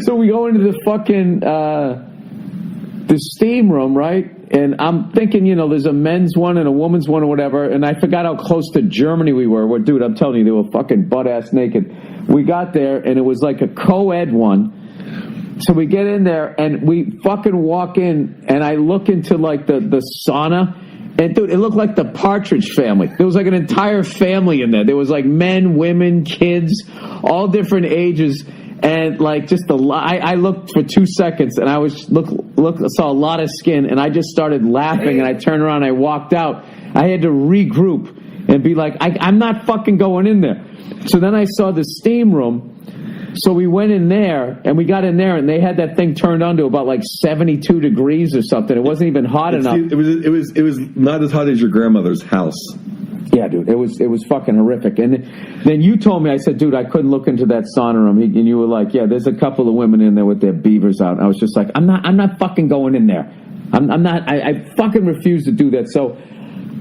A: So we go into the fucking the steam room, right? And I'm thinking, there's a men's one and a woman's one or whatever. And I forgot how close to Germany we were. Well, dude, I'm telling you, they were fucking butt-ass naked. We got there, and it was like a co-ed one. So we get in there, and we fucking walk in, and I look into, like, the sauna. And, dude, it looked like the Partridge Family. There was, like, an entire family in there. There was, like, men, women, kids, all different ages. And, like, just I looked for 2 seconds, and I was saw a lot of skin, and I just started laughing, and I turned around, and I walked out. I had to regroup and be like, I'm not fucking going in there. So then I saw the steam room. So we went in there, and we got in there, and they had that thing turned on to about like 72 degrees or something. It wasn't even hot enough.
B: It was not as hot as your grandmother's house.
A: Yeah, dude, it was fucking horrific. And then you told me, I said, dude, I couldn't look into that sauna room. And you were like, yeah, there's a couple of women in there with their beavers out. And I was just like, I'm not fucking going in there. I'm not. I fucking refuse to do that. So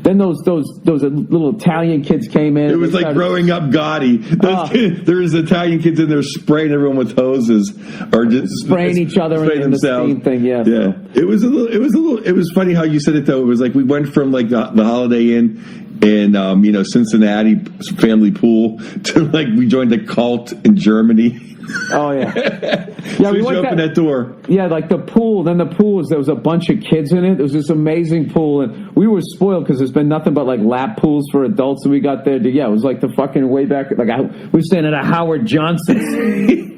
A: then those little Italian kids came in.
B: It was like growing up Gotti. There was Italian kids in there spraying everyone with hoses or just
A: spraying each other in the steam thing. Yeah.
B: Yeah. It was funny how you said it though. It was like we went from like the Holiday Inn in Cincinnati family pool to like we joined a cult in Germany.
A: Oh yeah,
B: yeah. We went open that door.
A: Yeah, like the pool. Then the pool there was a bunch of kids in it. There was this amazing pool, and we were spoiled because there's been nothing but like lap pools for adults. And we got there. It was like the fucking way back. Like we were staying at a Howard Johnson's.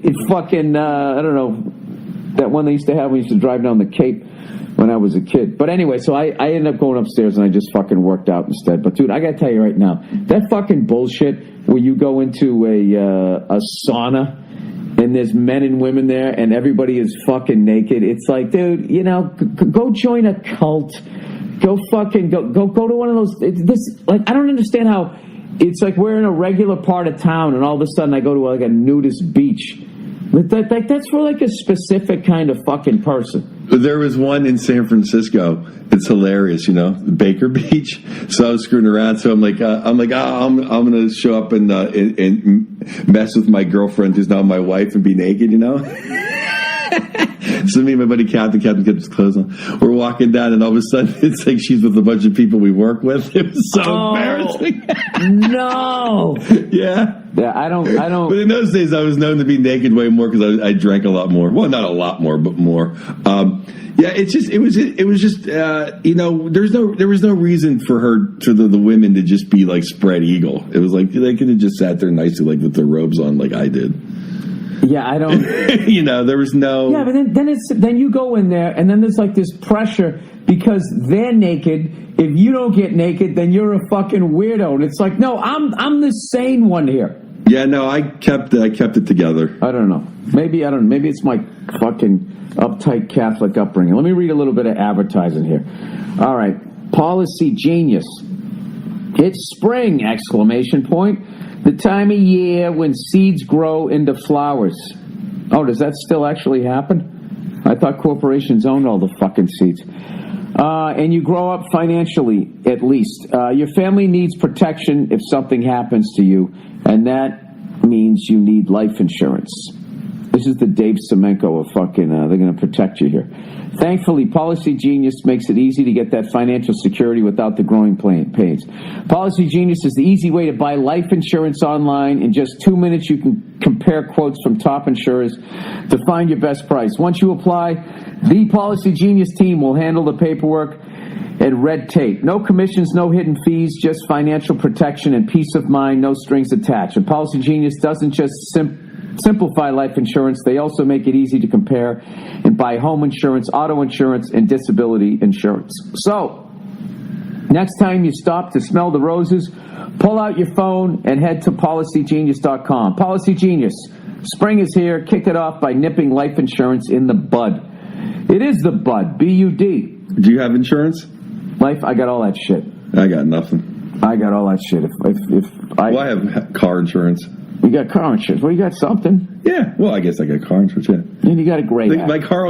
A: It's fucking I don't know, that one they used to have. We used to drive down the Cape when I was a kid. But anyway, so I ended up going upstairs and I just fucking worked out instead. But dude, I gotta tell you right now, that fucking bullshit where you go into a sauna and there's men and women there and everybody is fucking naked. It's like, dude, go join a cult. Go fucking go to one of those. I don't understand how it's like we're in a regular part of town and all of a sudden I go to like a nudist beach. That's for like a specific kind of fucking person.
B: There was one in San Francisco. It's hilarious, Baker Beach. So I was screwing around. So I'm like, I'm going to show up and mess with my girlfriend who's now my wife and be naked, So me and my buddy Captain kept his clothes on. We're walking down, and all of a sudden, it's like she's with a bunch of people we work with. It was so embarrassing.
A: No.
B: Yeah.
A: Yeah, I don't.
B: But in those days, I was known to be naked way more because I drank a lot more. Well, not a lot more, but more. Yeah, it was just there was no reason for the women to just be like spread eagle. It was like they could have just sat there nicely, like with their robes on, like I did.
A: Yeah, I don't.
B: There was no.
A: Yeah, but then you go in there, and then there's like this pressure because they're naked. If you don't get naked, then you're a fucking weirdo. And it's like, no, I'm the sane one here.
B: Yeah, no, I kept it together.
A: I don't know. Maybe it's my fucking Uptight Catholic upbringing. Let me read a little bit of advertising here. All right. Policy Genius. It's spring, exclamation point. The time of year when seeds grow into flowers. Oh, does that still actually happen? I thought corporations owned all the fucking seeds. And you grow up financially, at least. Your family needs protection if something happens to you, and that means you need life insurance. This is the Dave Semenko of fucking, they're going to protect you here. Thankfully, Policy Genius makes it easy to get that financial security without the growing pains. Policy Genius is the easy way to buy life insurance online. In just 2 minutes, you can compare quotes from top insurers to find your best price. Once you apply, the Policy Genius team will handle the paperwork and red tape. No commissions, no hidden fees, just financial protection and peace of mind, no strings attached. And Policy Genius doesn't just simplify life insurance, they also make it easy to compare and buy home insurance, auto insurance, and disability insurance. So, next time you stop to smell the roses, pull out your phone and head to PolicyGenius.com. Policy Genius. Spring is here. Kick it off by nipping life insurance in the bud. It is the bud. B-U-D.
B: Do you have insurance?
A: Life, I got all that shit.
B: I got nothing.
A: I got all that shit.
B: I have car insurance.
A: You got car insurance. Well, you got something.
B: Yeah. Well, I guess I got car insurance, yeah.
A: And you got a great
B: the car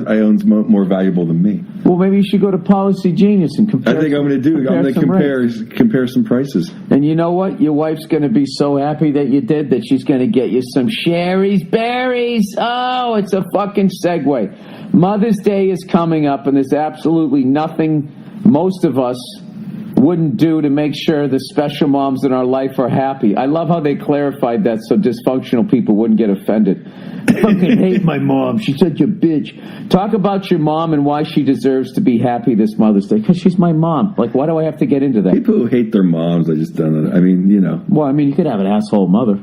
B: I own is more valuable than me.
A: Well, maybe you should go to Policy Genius and compare.
B: I think I'm going to do. I'm going to compare some prices.
A: And you know what? Your wife's going to be so happy that you did that she's going to get you some Sherry's Berries. Oh, it's a fucking segue. Mother's Day is coming up, and there's absolutely nothing most of us wouldn't do to make sure the special moms in our life are happy. I love how they clarified that so dysfunctional people wouldn't get offended. I fucking hate my mom. She's such a bitch. Talk about your mom and why she deserves to be happy this Mother's Day. Because she's my mom. Like, why do I have to get into that?
B: People who hate their moms, I just don't know. I mean, you know.
A: Well, I mean, you could have an asshole mother.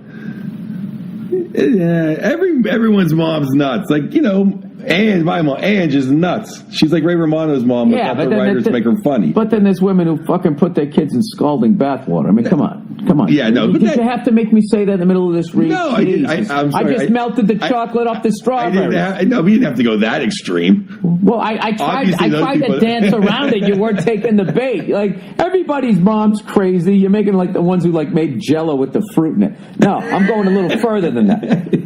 B: Yeah, everyone's mom's nuts. Like, you know, my mom, Ange is nuts. She's like Ray Romano's mom without the writers make her funny.
A: But then there's women who fucking put their kids in scalding bathwater. I mean, come on.
B: Yeah, no.
A: Did you have to make me say that in the middle of this read?
B: No, I didn't. I'm sorry.
A: I just melted the chocolate off the strawberry.
B: No, we didn't have to go that extreme.
A: Well, I tried to dance around it. You weren't taking the bait. Like, everybody's mom's crazy. You're making like the ones who like made Jell-O with the fruit in it. No, I'm going a little further than that.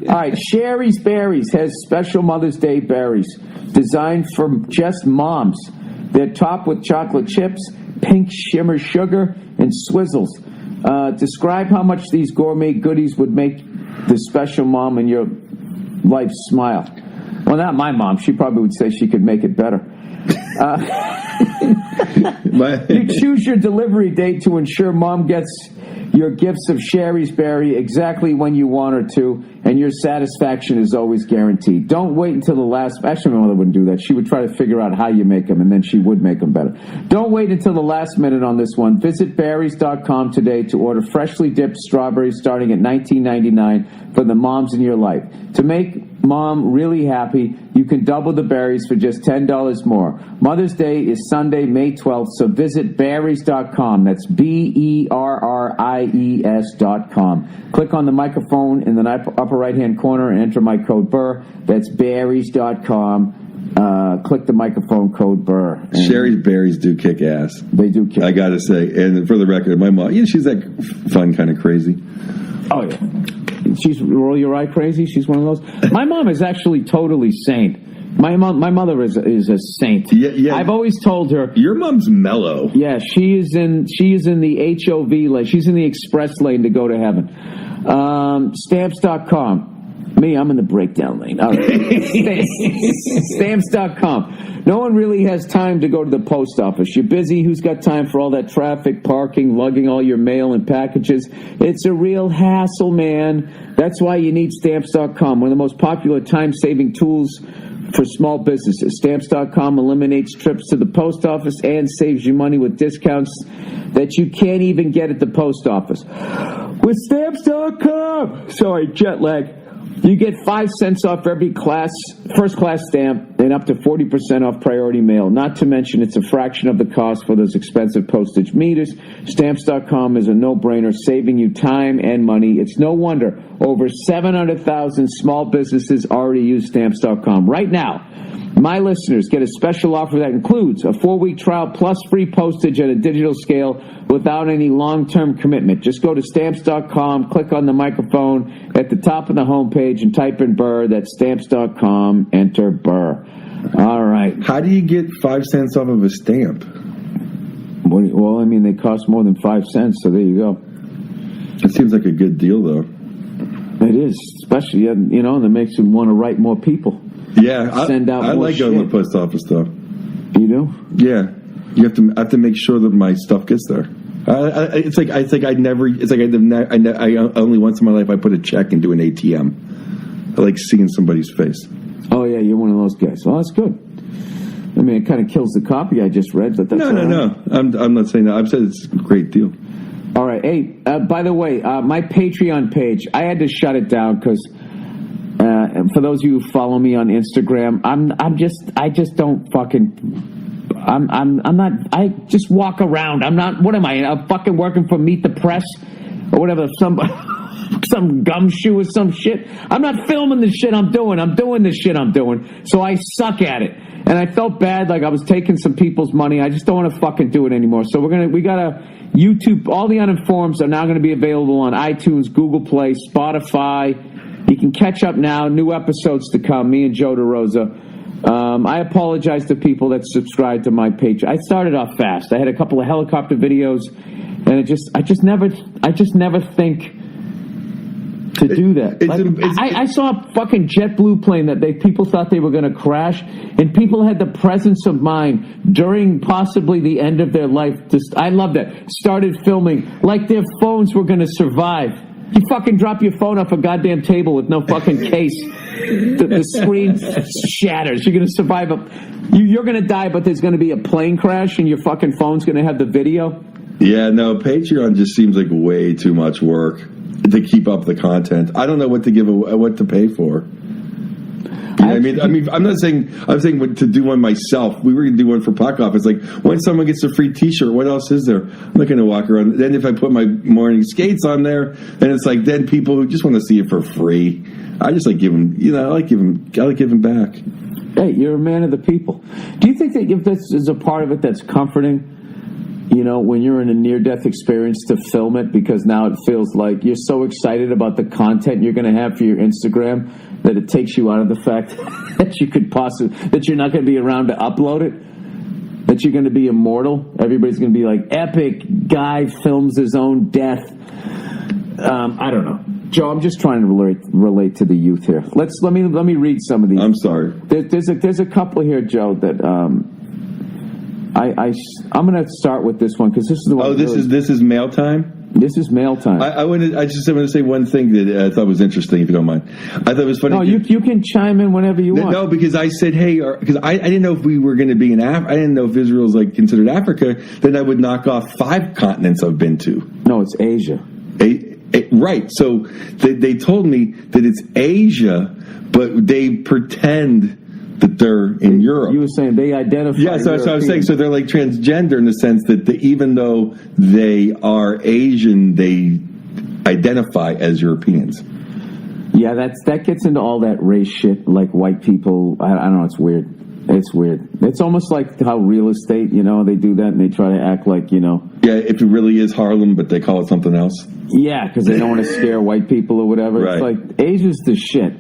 A: All right, Sherry's Berries has special Mother's Day berries designed for just moms. They're topped with chocolate chips, pink shimmer sugar, and swizzles. Describe how much these gourmet goodies would make the special mom in your life smile. Well, not my mom. She probably would say she could make it better. You choose your delivery date to ensure mom gets your gifts of Sherry's Berry exactly when you want her to, and your satisfaction is always guaranteed. Don't wait until the last... Actually, my mother wouldn't do that. She would try to figure out how you make them, and then she would make them better. Don't wait until the last minute on this one. Visit berries.com today to order freshly dipped strawberries starting at $19.99 for the moms in your life. To make mom really happy, you can double the berries for just $10 more. Mother's Day is Sunday, May 12th, so visit berries.com. That's BERRIES.com. Click on the microphone in the upper right-hand corner and enter my code Burr. That's berries.com. Click the microphone code Burr.
B: Sherry's Berries do kick ass.
A: They do kick.
B: I got to say, and for the record, my mom, she's like fun, kind of crazy.
A: Oh, yeah. She's roll your eye crazy. She's one of those. My mom is actually totally sane. My mother is a saint.
B: Yeah.
A: I've always told her
B: your mom's mellow.
A: Yeah, she is in the HOV lane. She's in the express lane to go to heaven. Stamps.com. Me, I'm in the breakdown lane. All right. Stamps.com. No one really has time to go to the post office. You're busy. Who's got time for all that traffic, parking, lugging all your mail and packages? It's a real hassle, man. That's why you need Stamps.com, one of the most popular time-saving tools for small businesses. Stamps.com eliminates trips to the post office and saves you money with discounts that you can't even get at the post office. With Stamps.com, sorry, jet lag. You get 5 cents off every first class stamp and up to 40% off priority mail. Not to mention it's a fraction of the cost for those expensive postage meters. Stamps.com is a no-brainer, saving you time and money. It's no wonder over 700,000 small businesses already use Stamps.com. Right now, my listeners get a special offer that includes a 4-week trial plus free postage at a digital scale without any long-term commitment. Just go to Stamps.com, click on the microphone at the top of the homepage, and type in Burr. That's Stamps.com, enter Burr. All right.
B: How do you get 5 cents off of a stamp?
A: Well, I mean, they cost more than 5 cents, so there you go.
B: It seems like a good deal, though.
A: It is, especially, and it makes you want to write more people.
B: Yeah,
A: Send out
B: I
A: more
B: like
A: shit.
B: going to the post office, though.
A: You do?
B: Yeah, I have to make sure that my stuff gets there. I only once in my life I put a check into an ATM. I like seeing somebody's face.
A: Oh yeah, you're one of those guys. Well, that's good. I mean, it kind of kills the copy I just read, but that's
B: No. I'm not saying that. I've said it's a great deal.
A: All right. Hey, by the way, my Patreon page, I had to shut it down because for those of you who follow me on Instagram, I just don't fucking. I'm not. I just walk around. I'm not. What am I? I'm fucking working for Meet the Press or whatever. Some gumshoe or some shit. I'm not filming the shit I'm doing. I'm doing the shit I'm doing. So I suck at it. And I felt bad, like I was taking some people's money. I just don't want to fucking do it anymore. So we gotta YouTube. All the Uninforms are now going to be available on iTunes, Google Play, Spotify. You can catch up now. New episodes to come. Me and Joe DeRosa. I apologize to people that subscribe to my page. I started off fast. I had a couple of helicopter videos, and I just never think to do that. I saw a fucking JetBlue plane that people thought they were going to crash, and people had the presence of mind during possibly the end of their life. I love that. Started filming like their phones were going to survive. You fucking drop your phone off a goddamn table with no fucking case. The screen shatters. You're going to survive you're going to die, but there's going to be a plane crash, and your fucking phone's going to have the video. Yeah, no, Patreon just seems like way too much work to keep up the content. I don't know what to pay for. I mean, I'm not saying. I'm saying what to do one myself. We were going to do one for Puck Off. It's like when someone gets a free T-shirt, what else is there? I'm not going to walk around. Then if I put my morning skates on there, then it's like then people who just want to see it for free. I just like giving. I like giving back. Hey, you're a man of the people. Do you think that if this is a part of it that's comforting? When you're in a near-death experience to film it, because now it feels like you're so excited about the content you're going to have for your Instagram that it takes you out of the fact that you could that you're not going to be around to upload it, that you're going to be immortal. Everybody's going to be like, epic guy films his own death. I don't know. Joe, I'm just trying to relate to the youth here. Let me read some of these. I'm sorry. There's a couple here, Joe, that I'm going to start with this one because this is the one. Oh, this is mail time. This is mail time. I want to say one thing that I thought was interesting, if you don't mind. I thought it was funny. No, you can chime in whenever you want. No, because I said, hey, because I didn't know if we were going to be in Africa. I didn't know if Israel's like considered Africa. Then I would knock off 5 continents I've been to. No, it's Asia. Right. So they told me that it's Asia, but they pretend that they're in Europe. You were saying they identify. Yeah, so I was saying, so they're like transgender in the sense that even though they are Asian, they identify as Europeans. Yeah, that gets into all that race shit, like white people. I don't know. It's weird. It's weird. It's almost like how real estate, they do that and they try to act like, Yeah, if it really is Harlem, but they call it something else. Yeah, because they don't want to scare white people or whatever. Right. It's like Asia's the shit.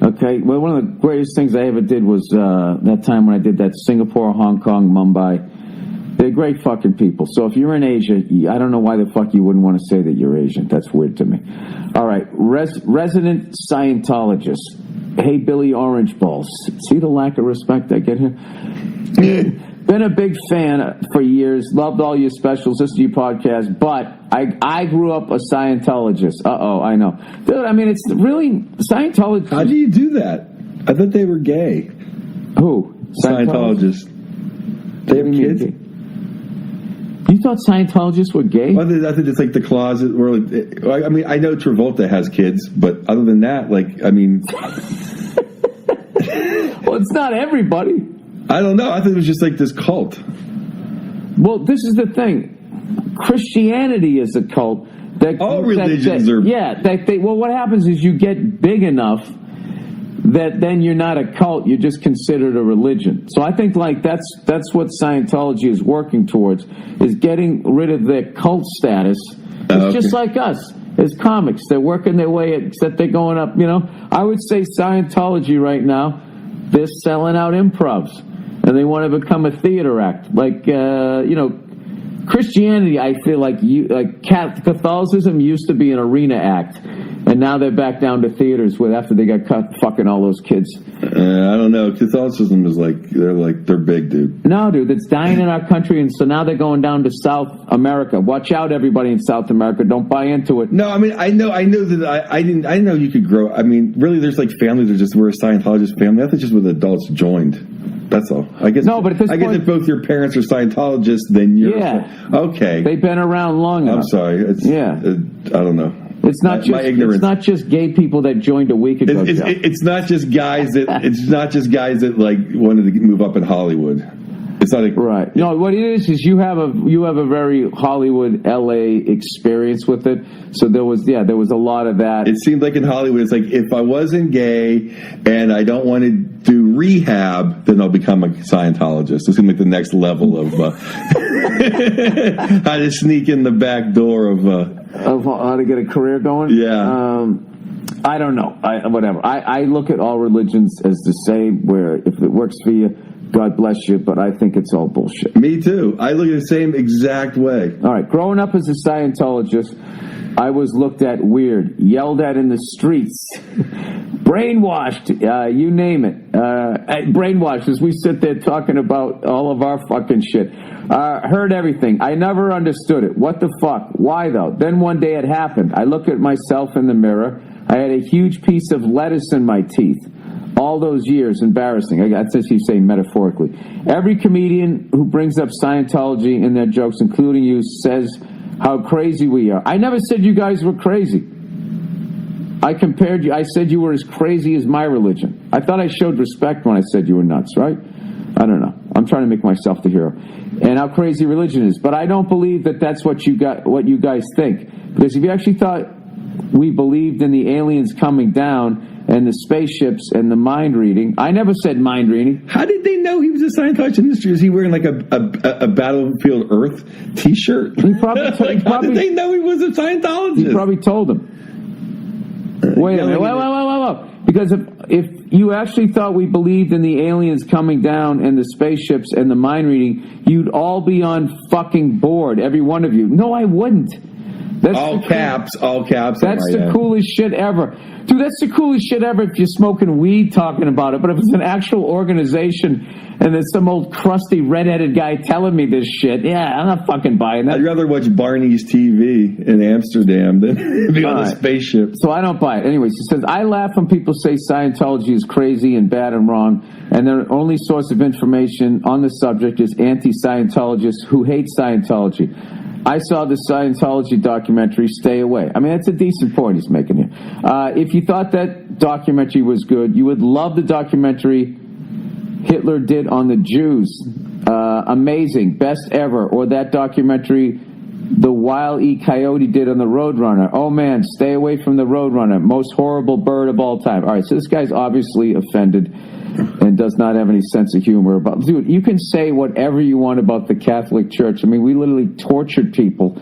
A: Okay, well, one of the greatest things I ever did was that time when I did that Singapore, Hong Kong, Mumbai. They're great fucking people. So if you're in Asia, I don't know why the fuck you wouldn't want to say that you're Asian. That's weird to me. All right, resident Scientologist. Hey, Billy Orange Balls. See the lack of respect I get here? Been a big fan for years. Loved all your specials. Listened to your podcast. But I grew up a Scientologist. I know. Dude, I mean, it's really Scientology. How do you do that? I thought they were gay. Who? Scientologists. They have kids? You thought Scientologists were gay?
B: I think it's like the closet. Where, I mean, I know Travolta has kids, but other than that, like, I mean,
A: well, it's not everybody.
B: I don't know. I think it was just like this cult.
A: Well, this is the thing. Christianity is a cult.
B: All religions are.
A: Yeah. Well, what happens is you get big enough that then you're not a cult. You're just considered a religion. So I think like that's what Scientology is working towards, is getting rid of their cult status. It's just like us as comics. They're working their way, except they're going up. You know, I would say Scientology right now, they're selling out improvs, and they want to become a theater act. Like you know, Christianity, I feel like Catholicism used to be an arena act, and now they're back down to theaters after they got cut fucking all those kids.
B: I don't know. Catholicism is they're big, dude.
A: No, dude, it's dying in our country, and so now they're going down to South America. Watch out, everybody in South America. Don't buy into it.
B: No, I mean, I know that I didn't know you could grow. I mean, really, there's like families that just were a Scientologist family. I think just with adults joined. That's all. I guess. No, but at this point, if both your parents are Scientologists, then you're okay.
A: They've been around long enough.
B: I'm sorry. I don't know.
A: It's not just ignorance. It's not just gay people that joined a week ago.
B: It's not just guys that that like wanted to move up in Hollywood. It's not
A: right. No, what it is you have a very Hollywood LA experience with it. So there was a lot of that.
B: It seemed like in Hollywood, it's like if I wasn't gay and I don't want to do rehab, then I'll become a Scientologist. It's gonna be the next level of how to sneak in the back door of
A: how to get a career going.
B: Yeah.
A: I don't know. Whatever. I look at all religions as the same. Where if it works for you, God bless you, but I think it's all bullshit.
B: Me too. I look at the same exact way.
A: All right. Growing up as a Scientologist, I was looked at weird, yelled at in the streets, brainwashed, you name it. Brainwashed as we sit there talking about all of our fucking shit. Heard everything. I never understood it. What the fuck? Why though? Then one day it happened. I looked at myself in the mirror. I had a huge piece of lettuce in my teeth. All those years, embarrassing. That's what he's saying metaphorically. Every comedian who brings up Scientology in their jokes, including you, says how crazy we are. I never said you guys were crazy. I compared you. I said you were as crazy as my religion. I thought I showed respect when I said you were nuts, right? I don't know. I'm trying to make myself the hero. And how crazy religion is. But I don't believe that that's what you guys think. Because if you actually thought we believed in the aliens coming down and the spaceships and the mind reading. I never said mind reading.
B: How did they know he was a Scientologist? Is he wearing like a Battlefield Earth T-shirt?
A: How
B: did they know he was a Scientologist?
A: He probably told them. Wait a minute. Whoa. Because if you actually thought we believed in the aliens coming down and the spaceships and the mind reading, you'd all be on fucking board, every one of you. No, I wouldn't. That's
B: all caps.
A: That's the coolest shit ever. Dude, that's the coolest shit ever if you're smoking weed talking about it. But if it's an actual organization and there's some old crusty redheaded guy telling me this shit, I'm not fucking buying that.
B: I'd rather watch Barney's TV in Amsterdam than be on a spaceship.
A: So I don't buy it. Anyways, he says, I laugh when people say Scientology is crazy and bad and wrong, and their only source of information on the subject is anti-Scientologists who hate Scientology. I saw the Scientology documentary, Stay Away. I mean, that's a decent point he's making here. If you thought that documentary was good, you would love the documentary Hitler did on the Jews. Amazing, best ever. Or that documentary the Wile E. Coyote did on the Roadrunner. Oh, man, stay away from the Roadrunner. Most horrible bird of all time. All right, so this guy's obviously offended and does not have any sense of humor. Dude, you can say whatever you want about the Catholic Church. I mean, we literally tortured people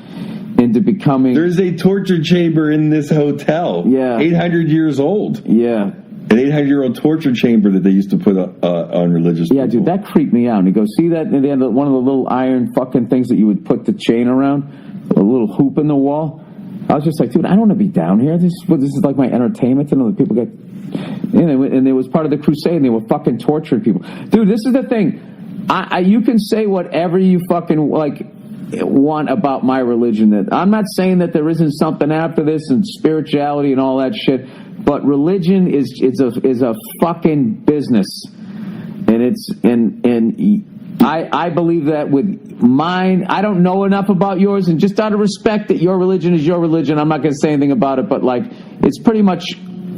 A: into becoming...
B: There's a torture chamber in this hotel.
A: Yeah.
B: 800 years old.
A: Yeah.
B: An 800-year-old torture chamber that they used to put on religious people.
A: Yeah, dude, that creeped me out. And he goes, see that? And they had one of the little iron fucking things that you would put the chain around? A little hoop in the wall? I was just like, dude, I don't want to be down here. This is like my entertainment. And other people get... And it was part of the crusade, and they were fucking torturing people. Dude, this is the thing. You can say whatever you fucking want about my religion. That I'm not saying that there isn't something after this and spirituality and all that shit, but religion is a fucking business, and I believe that with mine. I don't know enough about yours, and just out of respect that your religion is your religion, I'm not going to say anything about it. But like, it's pretty much,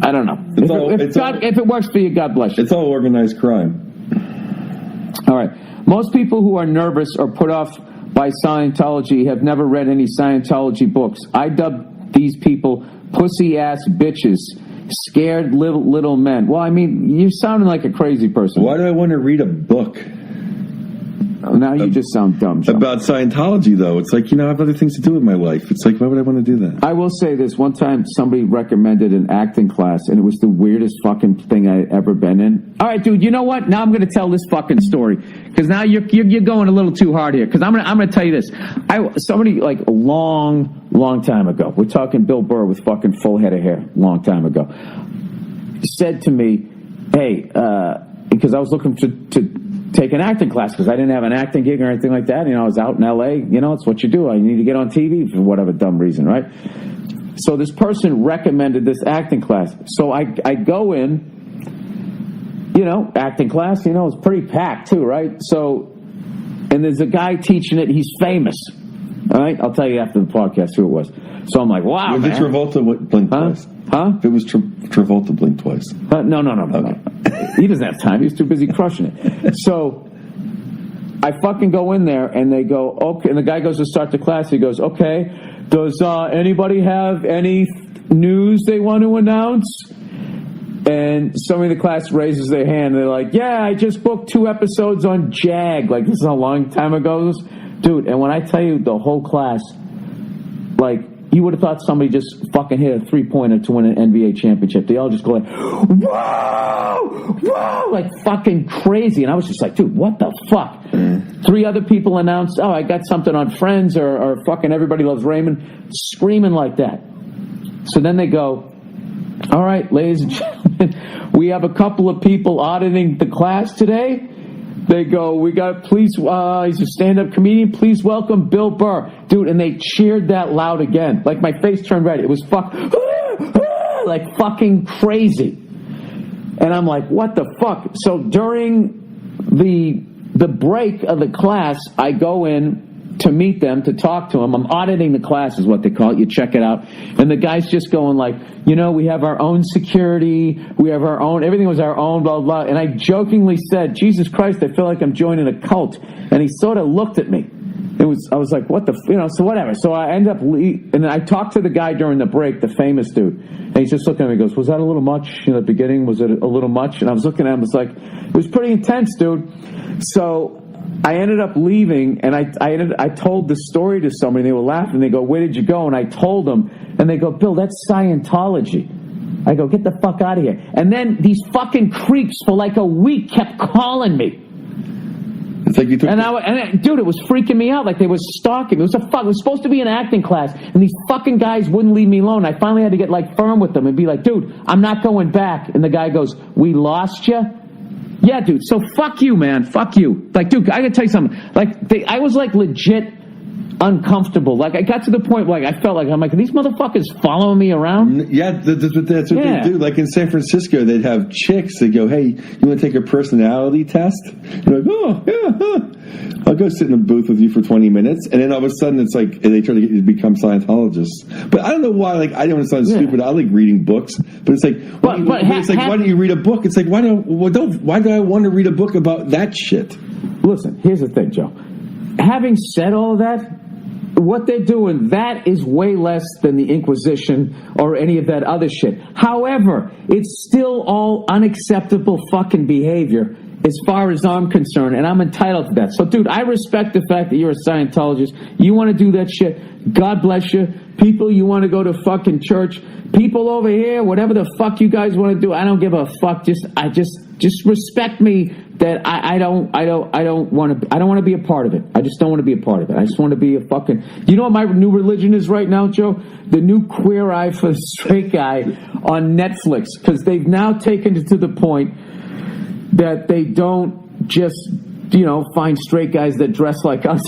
A: I don't know. If it works for you, God bless you.
B: It's all organized crime.
A: All right. Most people who are nervous or put off by Scientology have never read any Scientology books. I dub these people pussy-ass bitches, scared little men. Well, I mean, you're sounding like a crazy person.
B: Why do I want to read a book?
A: Now you just sound dumb, Joe.
B: About Scientology, though. It's like, I have other things to do with my life. It's like, why would I want to do that?
A: I will say this. One time, somebody recommended an acting class, and it was the weirdest fucking thing I had ever been in. All right, dude, you know what? Now I'm going to tell this fucking story, because now you're going a little too hard here, because I'm going to tell you this. Somebody, like, a long time ago, we're talking Bill Burr with fucking full head of hair, long time ago, said to me, hey, because I was looking to take an acting class because I didn't have an acting gig or anything like that. I was out in L.A. It's what you do. I need to get on TV for whatever dumb reason, right? So this person recommended this acting class. So I go in, acting class, it's pretty packed too, right? So, and there's a guy teaching it. He's famous. All right? I'll tell you after the podcast who it was. So I'm like, wow,
B: was it Travolta blink twice?
A: Huh?
B: If it was Travolta blink twice.
A: No.
B: Okay.
A: He doesn't have time. He's too busy crushing it. So I fucking go in there, and they go, okay. And the guy goes to start the class. He goes, okay, does anybody have any news they want to announce? And somebody in the class raises their hand. And they're like, yeah, I just booked 2 episodes on JAG. Like, this is a long time ago. Dude, and when I tell you the whole class, like, you would have thought somebody just fucking hit a 3-pointer to win an NBA championship. They all just go like, whoa, like fucking crazy. And I was just like, dude, what the fuck? 3 other people announced, oh, I got something on Friends or fucking Everybody Loves Raymond, screaming like that. So then they go, all right, ladies and gentlemen, we have a couple of people auditing the class today. They go, he's a stand-up comedian, please welcome Bill Burr. Dude, and they cheered that loud again. Like, my face turned red. It was like fucking crazy. And I'm like, what the fuck? So during the break of the class, I go in to meet them, to talk to them. I'm auditing the class is what they call it. You check it out. And the guy's just going like, we have our own security. We have our own, everything was our own, blah, blah. And I jokingly said, Jesus Christ, I feel like I'm joining a cult. And he sort of looked at me. I was like, what the, so whatever. So I end up, and I talked to the guy during the break, the famous dude. And he's just looking at me and goes, was that a little much? In the beginning, was it a little much? And I was looking at him, I was like, it was pretty intense, dude. So I ended up leaving, and I told the story to somebody. They were laughing. They go, where did you go? And I told them, and they go, Bill, that's Scientology. I go, get the fuck out of here. And then these fucking creeps for like a week kept calling me.
B: It's like you took
A: dude, it was freaking me out. Like they were stalking me. It was supposed to be an acting class, and these fucking guys wouldn't leave me alone. I finally had to get like firm with them and be like, dude, I'm not going back. And the guy goes, we lost you? Yeah, dude. So fuck you, man. Fuck you. Like, dude, I gotta tell you something. Like, I was like legit uncomfortable. Like, I got to the point like I felt like I'm like, are these motherfuckers following me around?
B: Yeah, that's what they do. Like in San Francisco, they'd have chicks that go, hey, you want to take a personality test? You're like, oh yeah, I'll go sit in a booth with you for 20 minutes, and then all of a sudden it's like they try to get you to become Scientologists. But I don't know why. Like, I don't want to sound stupid. I like reading books, but it's like, why don't you read a book? It's like, why do I want to read a book about that shit?
A: Listen, here's the thing, Joe. Having said all that, what they're doing, that is way less than the Inquisition or any of that other shit. However, it's still all unacceptable fucking behavior as far as I'm concerned, and I'm entitled to that. So, dude, I respect the fact that you're a Scientologist. You want to do that shit, God bless you. People, you want to go to fucking church. People over here, whatever the fuck you guys want to do, I don't give a fuck. Just respect me. That I don't want to be a part of it. I just don't want to be a part of it. I just want to be a fucking. You know what my new religion is right now, Joe? The new Queer Eye for the Straight Guy on Netflix, because they've now taken it to the point that they don't just find straight guys that dress like us,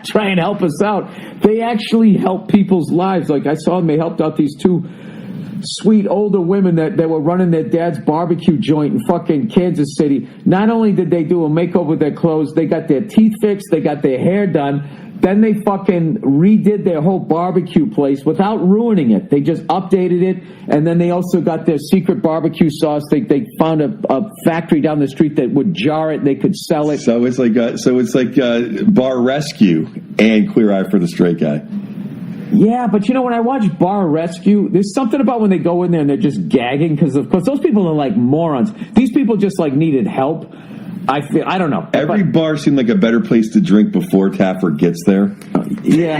A: try and help us out. They actually help people's lives. Like I saw them, they helped out these 2 sweet older women that were running their dad's barbecue joint in fucking Kansas City. Not only did they do a makeover with their clothes, they got their teeth fixed, they got their hair done. Then they fucking redid their whole barbecue place without ruining it. They just updated it, and then they also got their secret barbecue sauce. They found a factory down the street that would jar it. And they could sell it.
B: So it's like Bar Rescue and Queer Eye for the Straight Guy.
A: Yeah, but when I watch Bar Rescue, there's something about when they go in there and they're just gagging because those people are like morons. These people just like needed help. I don't know.
B: Every bar seemed like a better place to drink before Taffer gets there.
A: Yeah.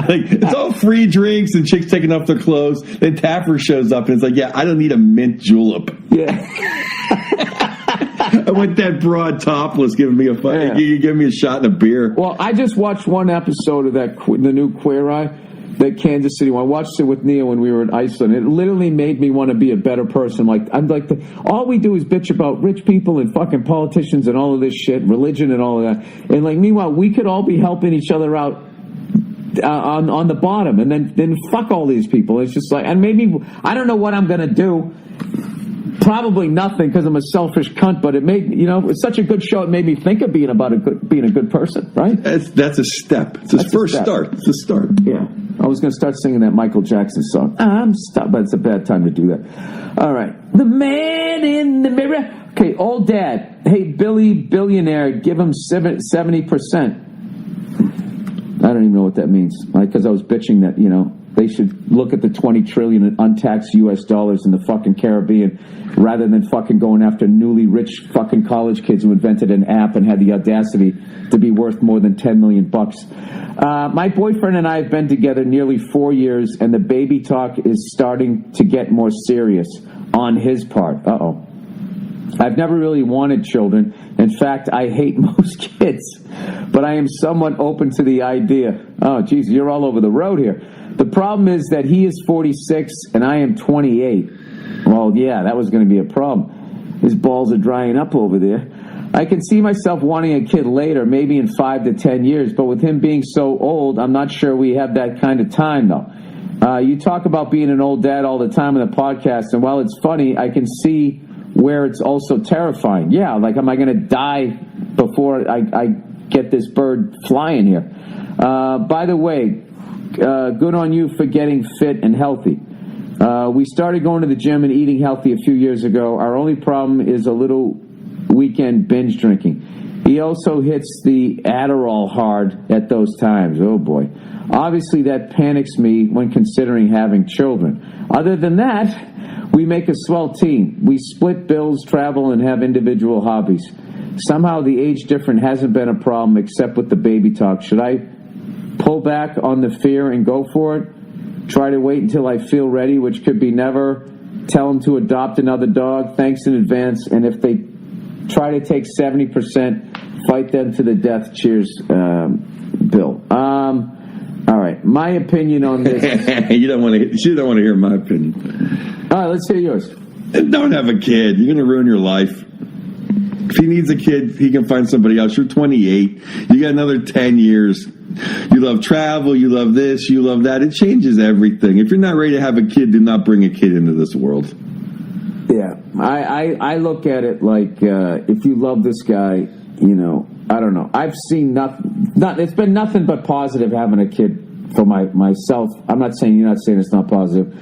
B: like it's all free drinks and chicks taking off their clothes. Then Taffer shows up and it's like, yeah, I don't need a mint julep.
A: Yeah.
B: I want that broad topless giving me a fight. Yeah. You give me a shot and a beer.
A: Well, I just watched one episode of the new Queer Eye. That Kansas City one. I watched it with Nia when we were in Iceland. It literally made me want to be a better person. All we do is bitch about rich people and fucking politicians and all of this shit, religion and all of that. And meanwhile, we could all be helping each other out on the bottom. And then fuck all these people. It's just like, and maybe I don't know what I'm gonna do. Probably nothing because I'm a selfish cunt. But it made it's such a good show. It made me think of being a good person. Right?
B: That's a step. It's a first start. It's a start.
A: Yeah. I was going to start singing that Michael Jackson song. But it's a bad time to do that. All right. The man in the mirror. Okay, old dad. Hey, Billy, billionaire, give him 70%. I don't even know what that means. Because I was bitching that, they should look at the 20 trillion in untaxed U.S. dollars in the fucking Caribbean rather than fucking going after newly rich fucking college kids who invented an app and had the audacity to be worth more than $10 million bucks. My boyfriend and I have been together nearly 4 years, and the baby talk is starting to get more serious on his part. Uh-oh. I've never really wanted children. In fact, I hate most kids, but I am somewhat open to the idea. Oh, geez, you're all over the road here. The problem is that he is 46 and I am 28. Well, yeah, that was going to be a problem. His balls are drying up over there. I can see myself wanting a kid later, maybe in 5 to 10 years, but with him being so old, I'm not sure we have that kind of time, though. You talk about being an old dad all the time in the podcast, and while it's funny, I can see where it's also terrifying. Yeah, am I going to die before I get this bird flying here? By the way, good on you for getting fit and healthy. We started going to the gym and eating healthy a few years ago. Our only problem is a little weekend binge drinking. He also hits the Adderall hard at those times. Oh, boy. Obviously, that panics me when considering having children. Other than that, we make a swell team. We split bills, travel, and have individual hobbies. Somehow the age difference hasn't been a problem except with the baby talk. Should I pull back on the fear and go for it? Try to wait until I feel ready, which could be never. Tell them to adopt another dog. Thanks in advance. And if they try to take 70%, fight them to the death. Cheers, Bill. All right. My opinion on this.
B: You don't want to hear my opinion.
A: All right, let's hear yours.
B: Don't have a kid. You're going to ruin your life. If he needs a kid, he can find somebody else. You're 28. You got another 10 years. You love travel. You love this. You love that. It changes everything. If you're not ready to have a kid, do not bring a kid into this world.
A: Yeah. I look at it like if you love this guy, I don't know. I've seen nothing. It's been nothing but positive having a kid for myself. I'm not saying you're not saying it's not positive.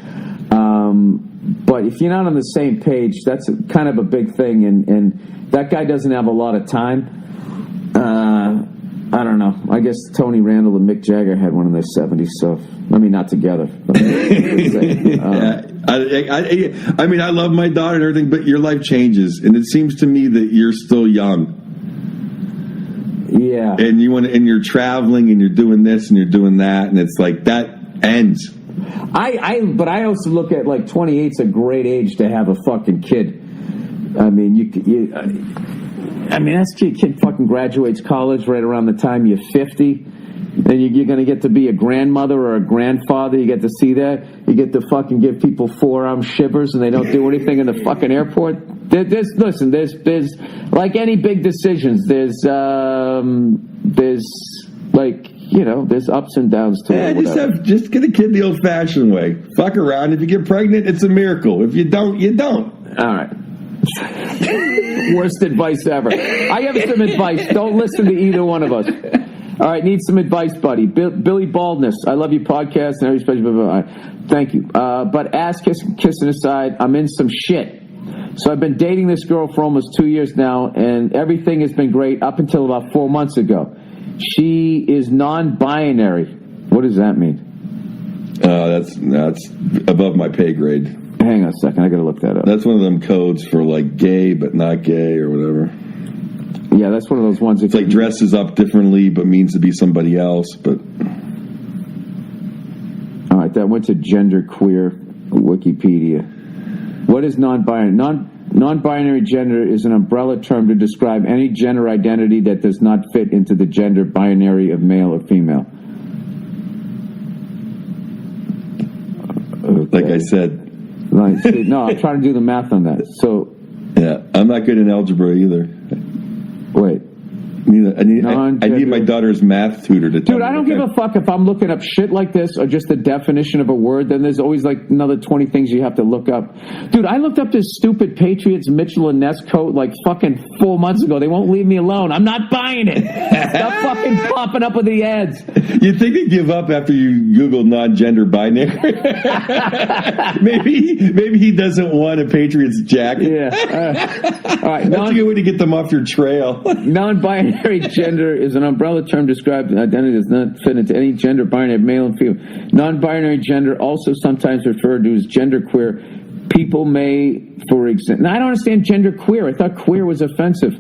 A: But if you're not on the same page, that's kind of a big thing. And that guy doesn't have a lot of time. I don't know. I guess Tony Randall and Mick Jagger had one in their 70s. So, I mean, not together.
B: I mean, I love my daughter and everything, but your life changes. And it seems to me that you're still young.
A: Yeah.
B: And you're traveling and you're doing this and you're doing that. And it's like that ends.
A: But I also look at 28's a great age to have a fucking kid. I mean, that's kid fucking graduates college right around the time you're 50. Then you're going to get to be a grandmother or a grandfather. You get to see that. You get to fucking give people forearm shivers and they don't do anything in the fucking airport. There's like any big decisions. There's there's ups and downs to it.
B: Just get a kid the old-fashioned way. Fuck around. If you get pregnant, it's a miracle. If you don't, you don't.
A: All right. Worst advice ever. I have some advice. Don't listen to either one of us. All right, need some advice, buddy. Billy Baldness. I love your podcast and every special. Blah, blah, blah. Thank you. But ass kissing aside, I'm in some shit. So I've been dating this girl for almost 2 years now, and everything has been great up until about 4 months ago. She is non-binary. What does that mean?
B: That's above my pay grade.
A: Hang on a second. I got to look that up.
B: That's one of them codes for like gay but not gay or whatever.
A: Yeah, that's one of those ones.
B: It's like dresses up differently but means to be somebody else. But
A: all right, that went to genderqueer Wikipedia. What is non-binary? Non-binary gender is an umbrella term to describe any gender identity that does not fit into the gender binary of male or female. Okay.
B: Like I said.
A: No, I'm trying to do the math on that. So.
B: Yeah, I'm not good in algebra either.
A: Wait.
B: I need my daughter's math tutor to tell me.
A: Dude, I don't give a fuck if I'm looking up shit like this or just the definition of a word. Then there's always like another 20 things you have to look up. Dude, I looked up this stupid Patriots Mitchell and Ness coat like fucking 4 months ago. They won't leave me alone. I'm not buying it. Stop fucking popping up with the ads.
B: You'd think they'd give up after you Google non-gender binary. maybe he doesn't want a Patriots jacket.
A: Yeah. All right.
B: That's a good way to get them off your trail.
A: Non-binary gender is an umbrella term describing identity that does not fit into any gender binary of male and female. Non-binary gender, also sometimes referred to as genderqueer. People may, for example, now I don't understand genderqueer. I thought queer was offensive,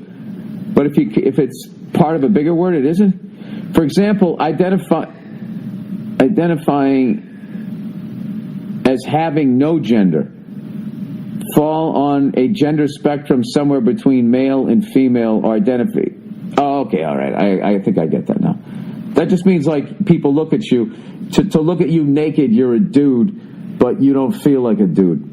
A: but if it's part of a bigger word, it isn't. For example, identifying as having no gender, fall on a gender spectrum somewhere between male and female, or identify. Oh, okay, all right. I think I get that now. That just means like people look at you to look at you naked. You're a dude, but you don't feel like a dude,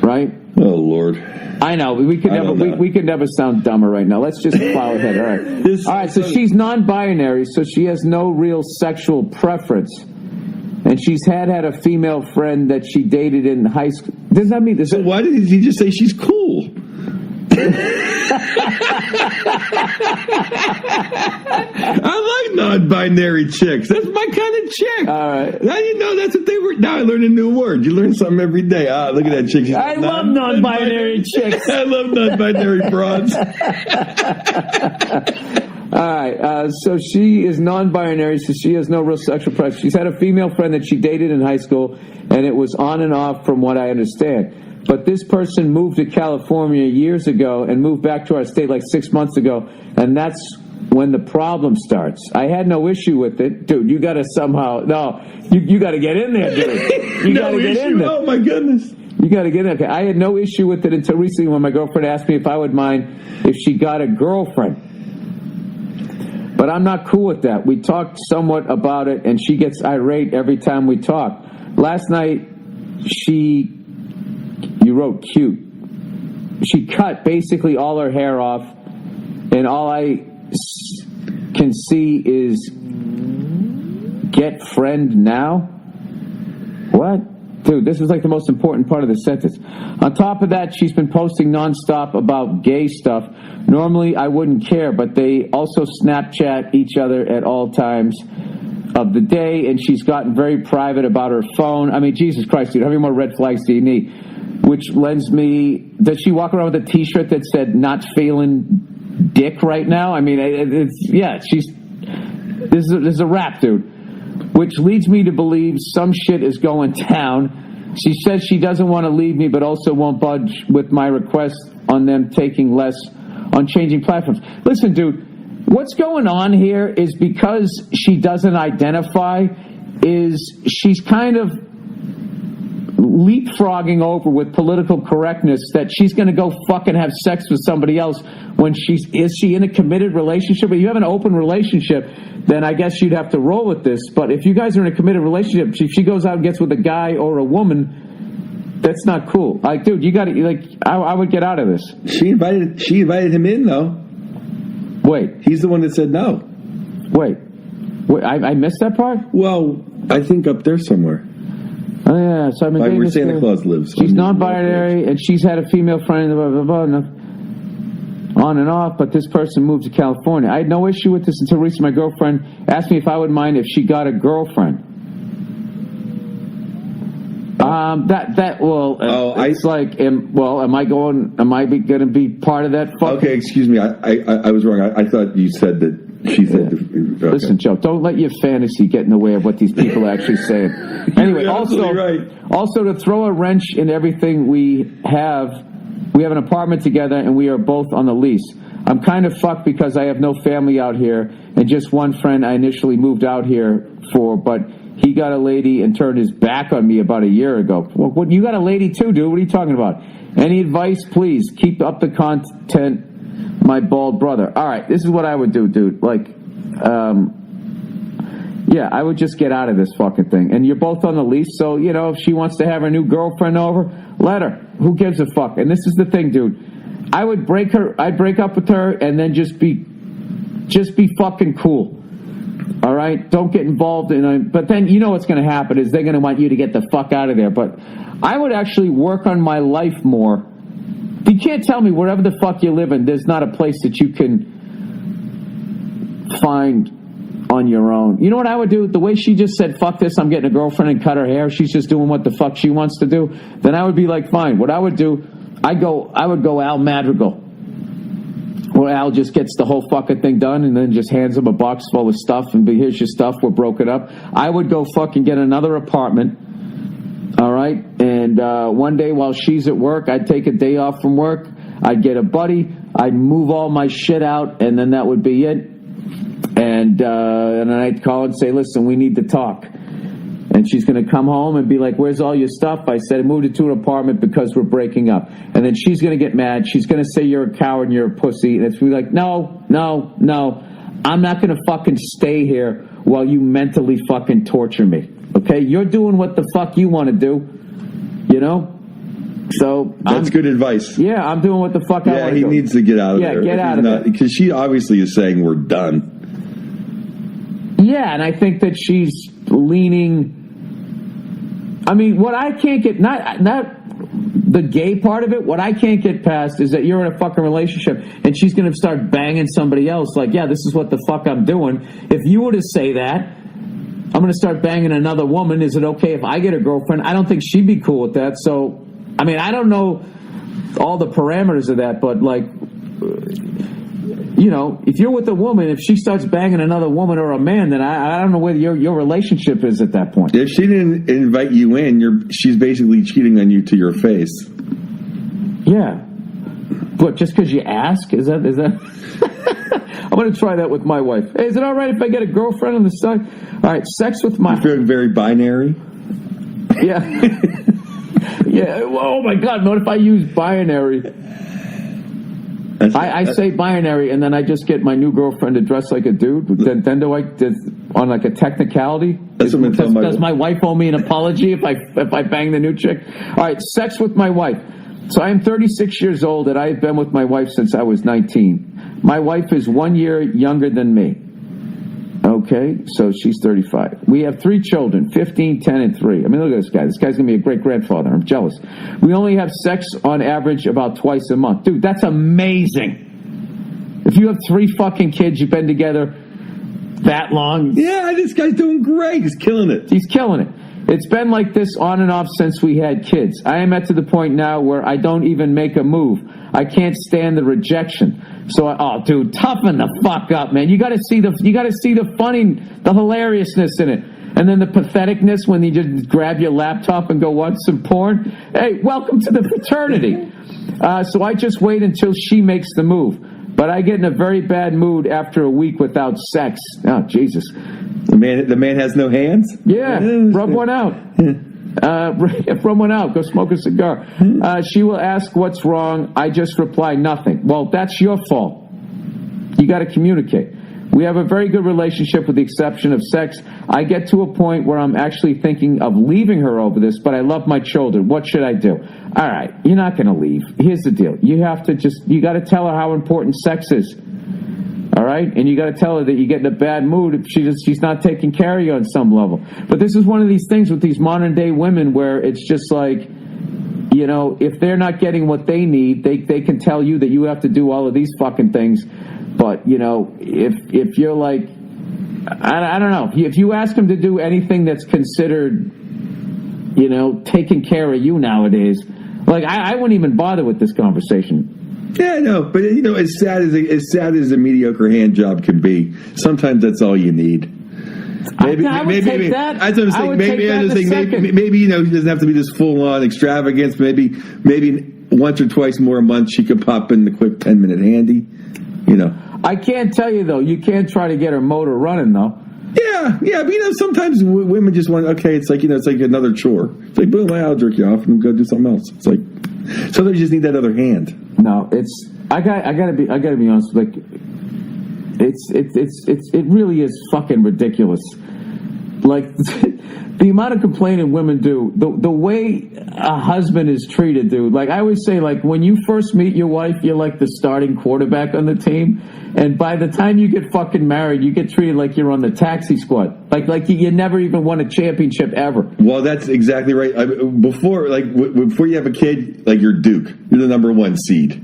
A: right?
B: Oh Lord.
A: I know we could never sound dumber right now. Let's just plow ahead. All right. All right. So she's non-binary, so she has no real sexual preference, and she's had a female friend that she dated in high school. Does that mean?
B: Why did he just say she's cool? I like non-binary chicks. That's my kind of chick.
A: All right.
B: Now you know that's what they were. Now I learned a new word. You learn something every day. Look at that chick.
A: I love non-binary chicks.
B: I love non-binary broads.
A: All right. So she is non-binary, so she has no real sexual preference. She's had a female friend that she dated in high school, and it was on and off from what I understand. But this person moved to California years ago and moved back to our state like 6 months ago, and that's when the problem starts. I had no issue with it. Dude, you got to somehow... No, you got to get in there, dude. You got to get in there.
B: Oh, my goodness.
A: You got to get in there. I had no issue with it until recently when my girlfriend asked me if I would mind if she got a girlfriend. But I'm not cool with that. We talked somewhat about it, and she gets irate every time we talk. Last night, you wrote cute. She cut basically all her hair off, and all I can see is get friend now? What? Dude, this is like the most important part of the sentence. On top of that, she's been posting nonstop about gay stuff. Normally, I wouldn't care, but they also Snapchat each other at all times of the day, and she's gotten very private about her phone. I mean, Jesus Christ, dude, how many more red flags do you need? Which lends me... Does she walk around with a T-shirt that said, not feeling dick right now? I mean, she's... This is a wrap, dude. Which leads me to believe some shit is going down. She says she doesn't want to leave me, but also won't budge with my request on them taking less on changing platforms. Listen, dude, what's going on here is because she doesn't identify, is she's kind of leapfrogging over with political correctness that she's going to go fucking have sex with somebody else when is she in a committed relationship? If you have an open relationship, then I guess you'd have to roll with this. But if you guys are in a committed relationship, if she goes out and gets with a guy or a woman, that's not cool. Like, dude, you got to, like, I would get out of this.
B: She invited him in, though.
A: Wait.
B: He's the one that said no.
A: Wait. Wait, I missed that part?
B: Well, I think up there somewhere.
A: Oh, yeah. So I've been dating
B: where
A: this
B: Santa
A: girl.
B: Claus lives.
A: She's non-binary, and she's had a female friend, blah, blah, blah, blah, on and off, but this person moved to California. I had no issue with this until recently. My girlfriend asked me if I would mind if she got a girlfriend. It's like, am I going to be part of that?
B: Okay, excuse me. I was wrong. I thought you said that she said. Okay.
A: Listen, Joe, don't let your fantasy get in the way of what these people are actually saying. Anyway, also to throw a wrench in everything we have an apartment together and we are both on the lease. I'm kind of fucked because I have no family out here and just one friend I initially moved out here for, but he got a lady and turned his back on me about a year ago. Well, you got a lady too, dude. What are you talking about? Any advice, please? Keep up the content, my bald brother. All right, this is what I would do, dude. I would just get out of this fucking thing. And you're both on the lease, so, if she wants to have her new girlfriend over, let her. Who gives a fuck? And this is the thing, dude. I'd break up with her and then just be fucking cool. All right? Don't get involved in but then you know what's going to happen is they're going to want you to get the fuck out of there. But I would actually work on my life more. You can't tell me wherever the fuck you live in, there's not a place that you can find on your own. You know what I would do? The way she just said, fuck this, I'm getting a girlfriend and cut her hair. She's just doing what the fuck she wants to do. Then I would be like, fine. What I would do, I would go Al Madrigal. Where Al just gets the whole fucking thing done and then just hands him a box full of stuff and here's your stuff, we're broken up. I would go fucking get another apartment. All right? And one day while she's at work, I'd take a day off from work. I'd get a buddy. I'd move all my shit out and then that would be it. And then I'd call and say, listen, we need to talk. And she's going to come home and be like, where's all your stuff? I said, I moved it to an apartment because we're breaking up. And then she's going to get mad. She's going to say you're a coward and you're a pussy. And it's going to be like, no. I'm not going to fucking stay here while you mentally fucking torture me. Okay? You're doing what the fuck you want to do. So
B: that's good advice.
A: Yeah, I'm doing what the fuck I want to do.
B: Yeah, he needs to get out of there.
A: Yeah, get out of there.
B: Because she obviously is saying we're done.
A: Yeah, and I think that she's leaning... I mean, what I can't get... Not the gay part of it. What I can't get past is that you're in a fucking relationship and she's going to start banging somebody else. Like, yeah, this is what the fuck I'm doing. If you were to say that, I'm going to start banging another woman. Is it okay if I get a girlfriend? I don't think she'd be cool with that. So, I mean, I don't know all the parameters of that, but like... if you're with a woman, if she starts banging another woman or a man, then I don't know where your relationship is at that point.
B: If she didn't invite you in, she's basically cheating on you to your face.
A: Yeah. But just because you ask? Is that... I'm going to try that with my wife. Hey, is it all right if I get a girlfriend on the side? All right, sex with my...
B: You feel very binary?
A: Yeah. Yeah. Oh, my God. What if I use binary? I say binary, and then I just get my new girlfriend to dress like a dude. Then do I, on like a technicality?
B: That's what I'm telling my wife.
A: Does my wife owe me an apology if I bang the new chick? All right, sex with my wife. So I am 36 years old, and I have been with my wife since I was 19. My wife is 1 year younger than me. Okay, so she's 35. We have 3 children, 15, 10, and 3. I mean, look at this guy. This guy's going to be a great-grandfather. I'm jealous. We only have sex on average about twice a month. Dude, that's amazing. If you have 3 fucking kids, you've been together that long.
B: Yeah, this guy's doing great. He's killing it.
A: He's killing it. It's been like this on and off since we had kids. I am to the point now where I don't even make a move. I can't stand the rejection. So, dude, toughen the fuck up, man. You got to see the funny, the hilariousness in it, and then the patheticness when you just grab your laptop and go watch some porn. Hey, welcome to the fraternity. So I just wait until she makes the move, but I get in a very bad mood after a week without sex. Oh, Jesus.
B: The man has no hands?
A: Yeah, rub one out. From one out, go smoke a cigar. She will ask what's wrong. I just reply nothing. Well, that's your fault. You got to communicate. We have a very good relationship with the exception of sex. I get to a point where I'm actually thinking of leaving her over this, but I love my children. What should I do? All right, you're not going to leave. Here's the deal. You got to tell her how important sex is. All right, and you got to tell her that you get in a bad mood if she's not taking care of you on some level. But this is one of these things with these modern day women where it's just like, you know, if they're not getting what they need, they can tell you that you have to do all of these fucking things. But you know, if you're like, I don't know, if you ask them to do anything that's considered, you know, taking care of you nowadays, like I wouldn't even bother with this conversation.
B: Yeah, I know, but you know, as sad as a mediocre hand job can be, sometimes that's all you need. Maybe
A: I would take that.
B: That's what I'm saying. Maybe you know, she doesn't have to be this full on extravagance. Maybe once or twice more a month she could pop in the quick 10-minute handy. You know,
A: I can't tell you though. You can't try to get her motor running though.
B: Yeah, but you know, sometimes women just want. Okay, it's like, you know, it's like another chore. It's like, boom, I'll jerk you off and go do something else. It's like sometimes you just need that other hand.
A: No, it's I gotta be honest. Like, it really is fucking ridiculous. Like the amount of complaining women do, the way a husband is treated, dude. Like I always say, like when you first meet your wife, you're like the starting quarterback on the team, and by the time you get fucking married, you get treated like you're on the taxi squad. Like you never even won a championship ever.
B: Well, that's exactly right. Before you have a kid, like you're Duke, you're the number 1 seed.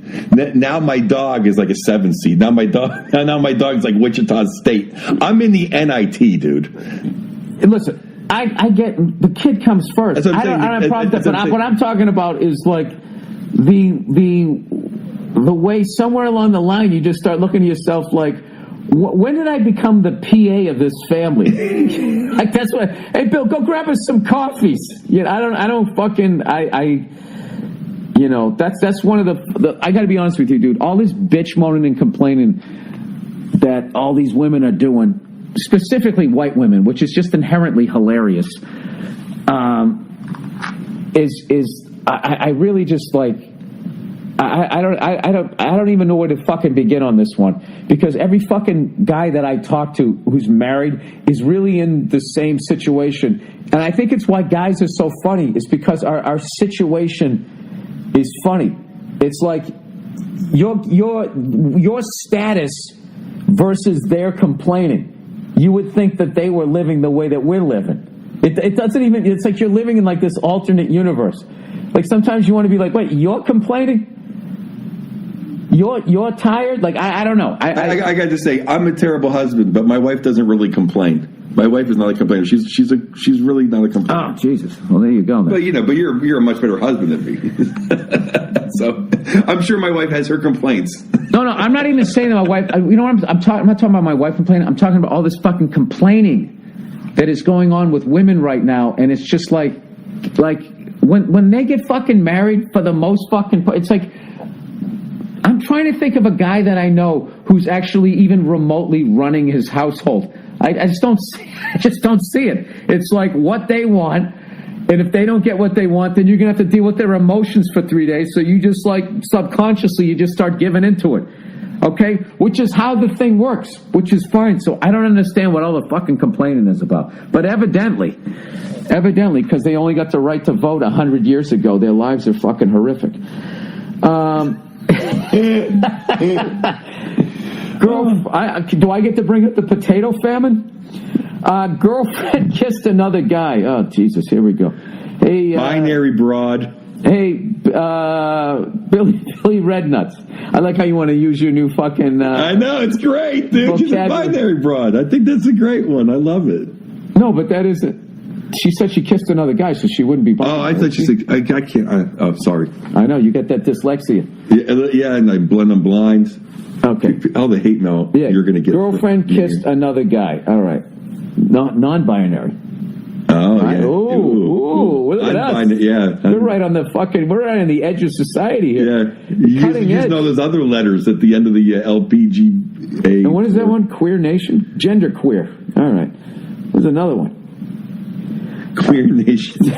B: Now my dog is like a 7 seed. Now my dog's like Wichita State. I'm in the NIT, dude.
A: And listen, I get the kid comes first. I don't have a problem with that. But what I'm talking about is like the way somewhere along the line you just start looking at yourself like, when did I become the PA of this family? Like that's what. Hey, Bill, go grab us some coffees. You know, I don't fucking you know, that's one of the. I got to be honest with you, dude. All this bitch moaning and complaining that all these women are doing, specifically white women, which is just inherently hilarious. I really just like. I don't even know where to fucking begin on this one, because every fucking guy that I talk to who's married is really in the same situation, and I think it's why guys are so funny. It's because our situation is funny. It's like your status versus their complaining. You would think that they were living the way that we're living. It doesn't even. It's like you're living in like this alternate universe. Like sometimes you want to be like, wait, you're complaining? You're tired? Like I don't know.
B: I got to say, I'm a terrible husband, but my wife doesn't really complain. My wife is not a complainer. She's really not a complainer.
A: Oh Jesus! Well, there you go. Then.
B: But you're a much better husband than me. So I'm sure my wife has her complaints.
A: No, I'm not even saying that my wife. You know what I'm talking? I'm not talking about my wife complaining. I'm talking about all this fucking complaining that is going on with women right now, and it's just like when they get fucking married, for the most fucking, it's like. I'm trying to think of a guy that I know who's actually even remotely running his household. I just don't see it. It's like what they want, and if they don't get what they want, then you're gonna have to deal with their emotions for 3 days. So you just like subconsciously you just start giving into it, okay? Which is how the thing works, which is fine. So I don't understand what all the fucking complaining is about. But evidently, because they only got the right to vote 100 years ago, their lives are fucking horrific. Do I get to bring up the potato famine? Girlfriend kissed another guy. Oh Jesus, here we go. Hey,
B: binary broad.
A: Hey, Billy Rednuts. I like how you want to use your new fucking.
B: I know, it's great, dude. She's a binary broad. I think that's a great one. I love it.
A: No, but that isn't. She said she kissed another guy, so she wouldn't be binary.
B: Oh, I thought she said. I can't. Oh, sorry.
A: I know you get that dyslexia.
B: Yeah, and I blend them blind.
A: Okay.
B: All the hate mail you're going to get.
A: Girlfriend kissed another guy. All right. Non-binary.
B: Oh,
A: yeah. Ooh, look at us.
B: Yeah.
A: We're right on the edge of society here.
B: Yeah. You just know those other letters at the end of the LPGA.
A: And what is that one? Queer Nation? Gender queer. All right. There's another one.
B: Queer Nation.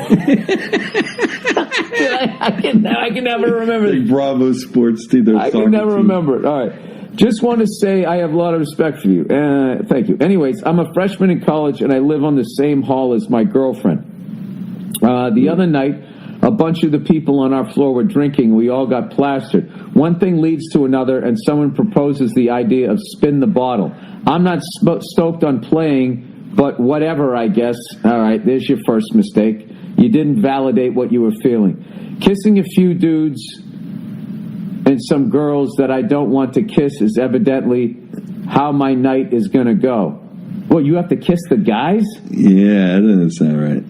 A: I can never remember.
B: Like Bravo Sports team.
A: I can never remember it. All right. Just want to say I have a lot of respect for you. Thank you. Anyways, I'm a freshman in college, and I live on the same hall as my girlfriend. The other night, A bunch of the people on our floor were drinking. We all got plastered. One thing leads to another, and someone proposes the idea of spin the bottle. I'm not stoked on playing, but whatever, I guess. All right, there's your first mistake. You didn't validate what you were feeling. Kissing a few dudes and some girls that I don't want to kiss is evidently how my night is going to go. Well, you have to kiss the guys?
B: Yeah, that doesn't sound right.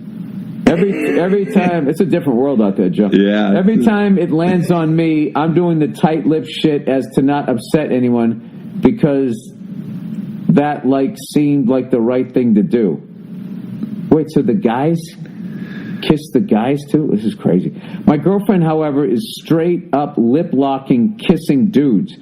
A: Every time, it's a different world out there, Joe.
B: Yeah.
A: Every time it lands on me, I'm doing the tight-lipped shit as to not upset anyone because that, seemed like the right thing to do. Wait, so the guys kiss the guys, too? This is crazy. My girlfriend, however, is straight-up lip-locking, kissing dudes.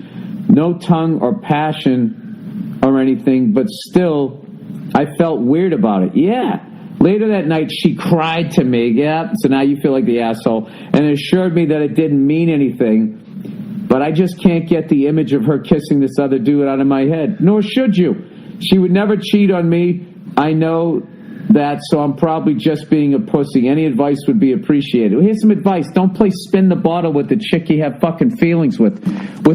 A: No tongue or passion or anything, but still, I felt weird about it. Yeah. Later that night, she cried to me. Yeah, so now you feel like the asshole. And assured me that it didn't mean anything. But I just can't get the image of her kissing this other dude out of my head. Nor should you. She would never cheat on me. I know that, so I'm probably just being a pussy. Any advice would be appreciated. Well, here's some advice. Don't play spin the bottle with the chick you have fucking feelings with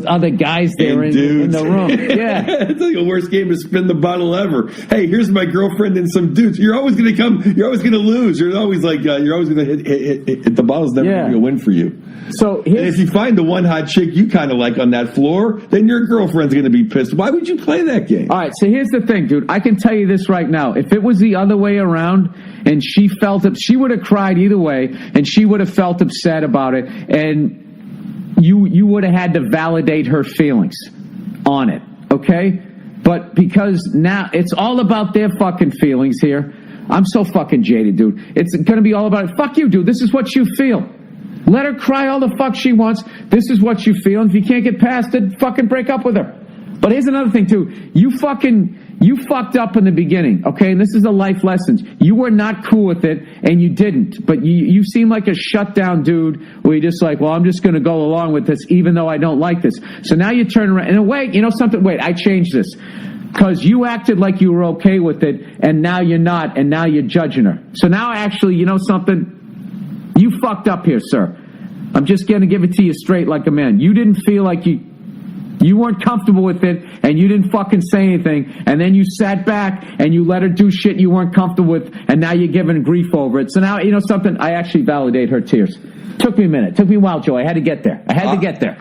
A: other guys there in the room. Yeah.
B: It's like the worst game to spin the bottle ever. Hey, here's my girlfriend and some dudes. You're always going to lose. You're always going to hit the bottle's never going to win for you.
A: So
B: and if you find the one hot chick you kind of like on that floor, then your girlfriend's going to be pissed. Why would you play that game?
A: All right, so here's the thing, dude. I can tell you this right now. If it was the other way around and she felt it, she would have cried either way, and she would have felt upset about it, and you would have had to validate her feelings on it, okay? But because now it's all about their fucking feelings here. I'm so fucking jaded, dude. It's going to be all about, fuck you, dude. This is what you feel. Let her cry all the fuck she wants. This is what you feel. And if you can't get past it, fucking break up with her. But here's another thing, too. You fucked up in the beginning, okay? And this is a life lesson. You were not cool with it, and you didn't. But you seem like a shutdown dude where you're just like, well, I'm just going to go along with this even though I don't like this. So now you turn around. And wait, you know something? Wait, I changed this. Because you acted like you were okay with it, and now you're not, and now you're judging her. So now actually, you know something? You fucked up here, sir. I'm just going to give it to you straight like a man. You didn't feel like you weren't comfortable with it, and you didn't fucking say anything, and then you sat back and you let her do shit you weren't comfortable with, and now you're giving grief over it. So now, you know something? I actually validate her tears. Took me a minute. Took me a while, Joe. I had to get there.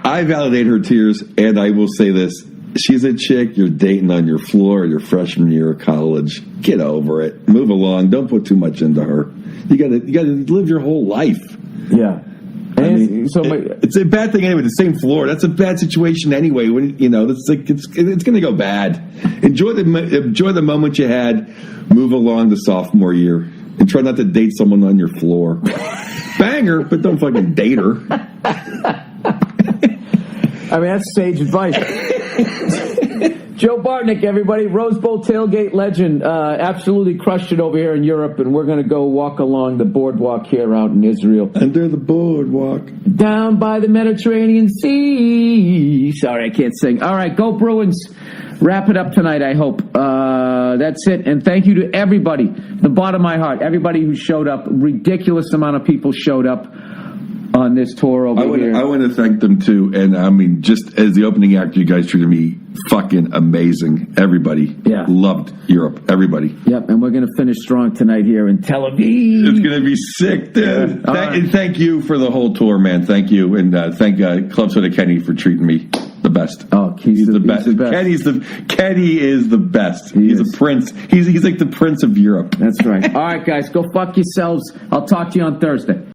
A: I
B: validate her tears, and I will say this. She's a chick you're dating on your floor your freshman year of college. Get over it. Move along. Don't put too much into her. You gotta live your whole life.
A: Yeah.
B: It's a bad thing anyway. The same floor. That's a bad situation anyway. When it's going to go bad. Enjoy the moment you had. Move along to sophomore year, and try not to date someone on your floor. Bang her, but don't fucking date her.
A: I mean, that's sage advice. Joe Bartnick, everybody, Rose Bowl tailgate legend, absolutely crushed it over here in Europe, and we're going to go walk along the boardwalk here out in Israel.
B: Under the boardwalk.
A: Down by the Mediterranean Sea. Sorry, I can't sing. All right, go Bruins. Wrap it up tonight, I hope. That's it, and thank you to everybody, the bottom of my heart, everybody who showed up. Ridiculous amount of people showed up on this tour over here.
B: I want to thank them too, and I mean, just as the opening act, you guys treated me fucking amazing. Everybody loved Europe. Everybody.
A: Yep, and we're going to finish strong tonight here in Tel Aviv.
B: It's going to be sick, dude. And thank you for the whole tour, man. Thank you, and thank Club Soda Kenny for treating me the best.
A: Oh, he's the best.
B: Kenny is the best. He's a prince. He's like the prince of Europe.
A: That's right. All right, guys, go fuck yourselves. I'll talk to you on Thursday.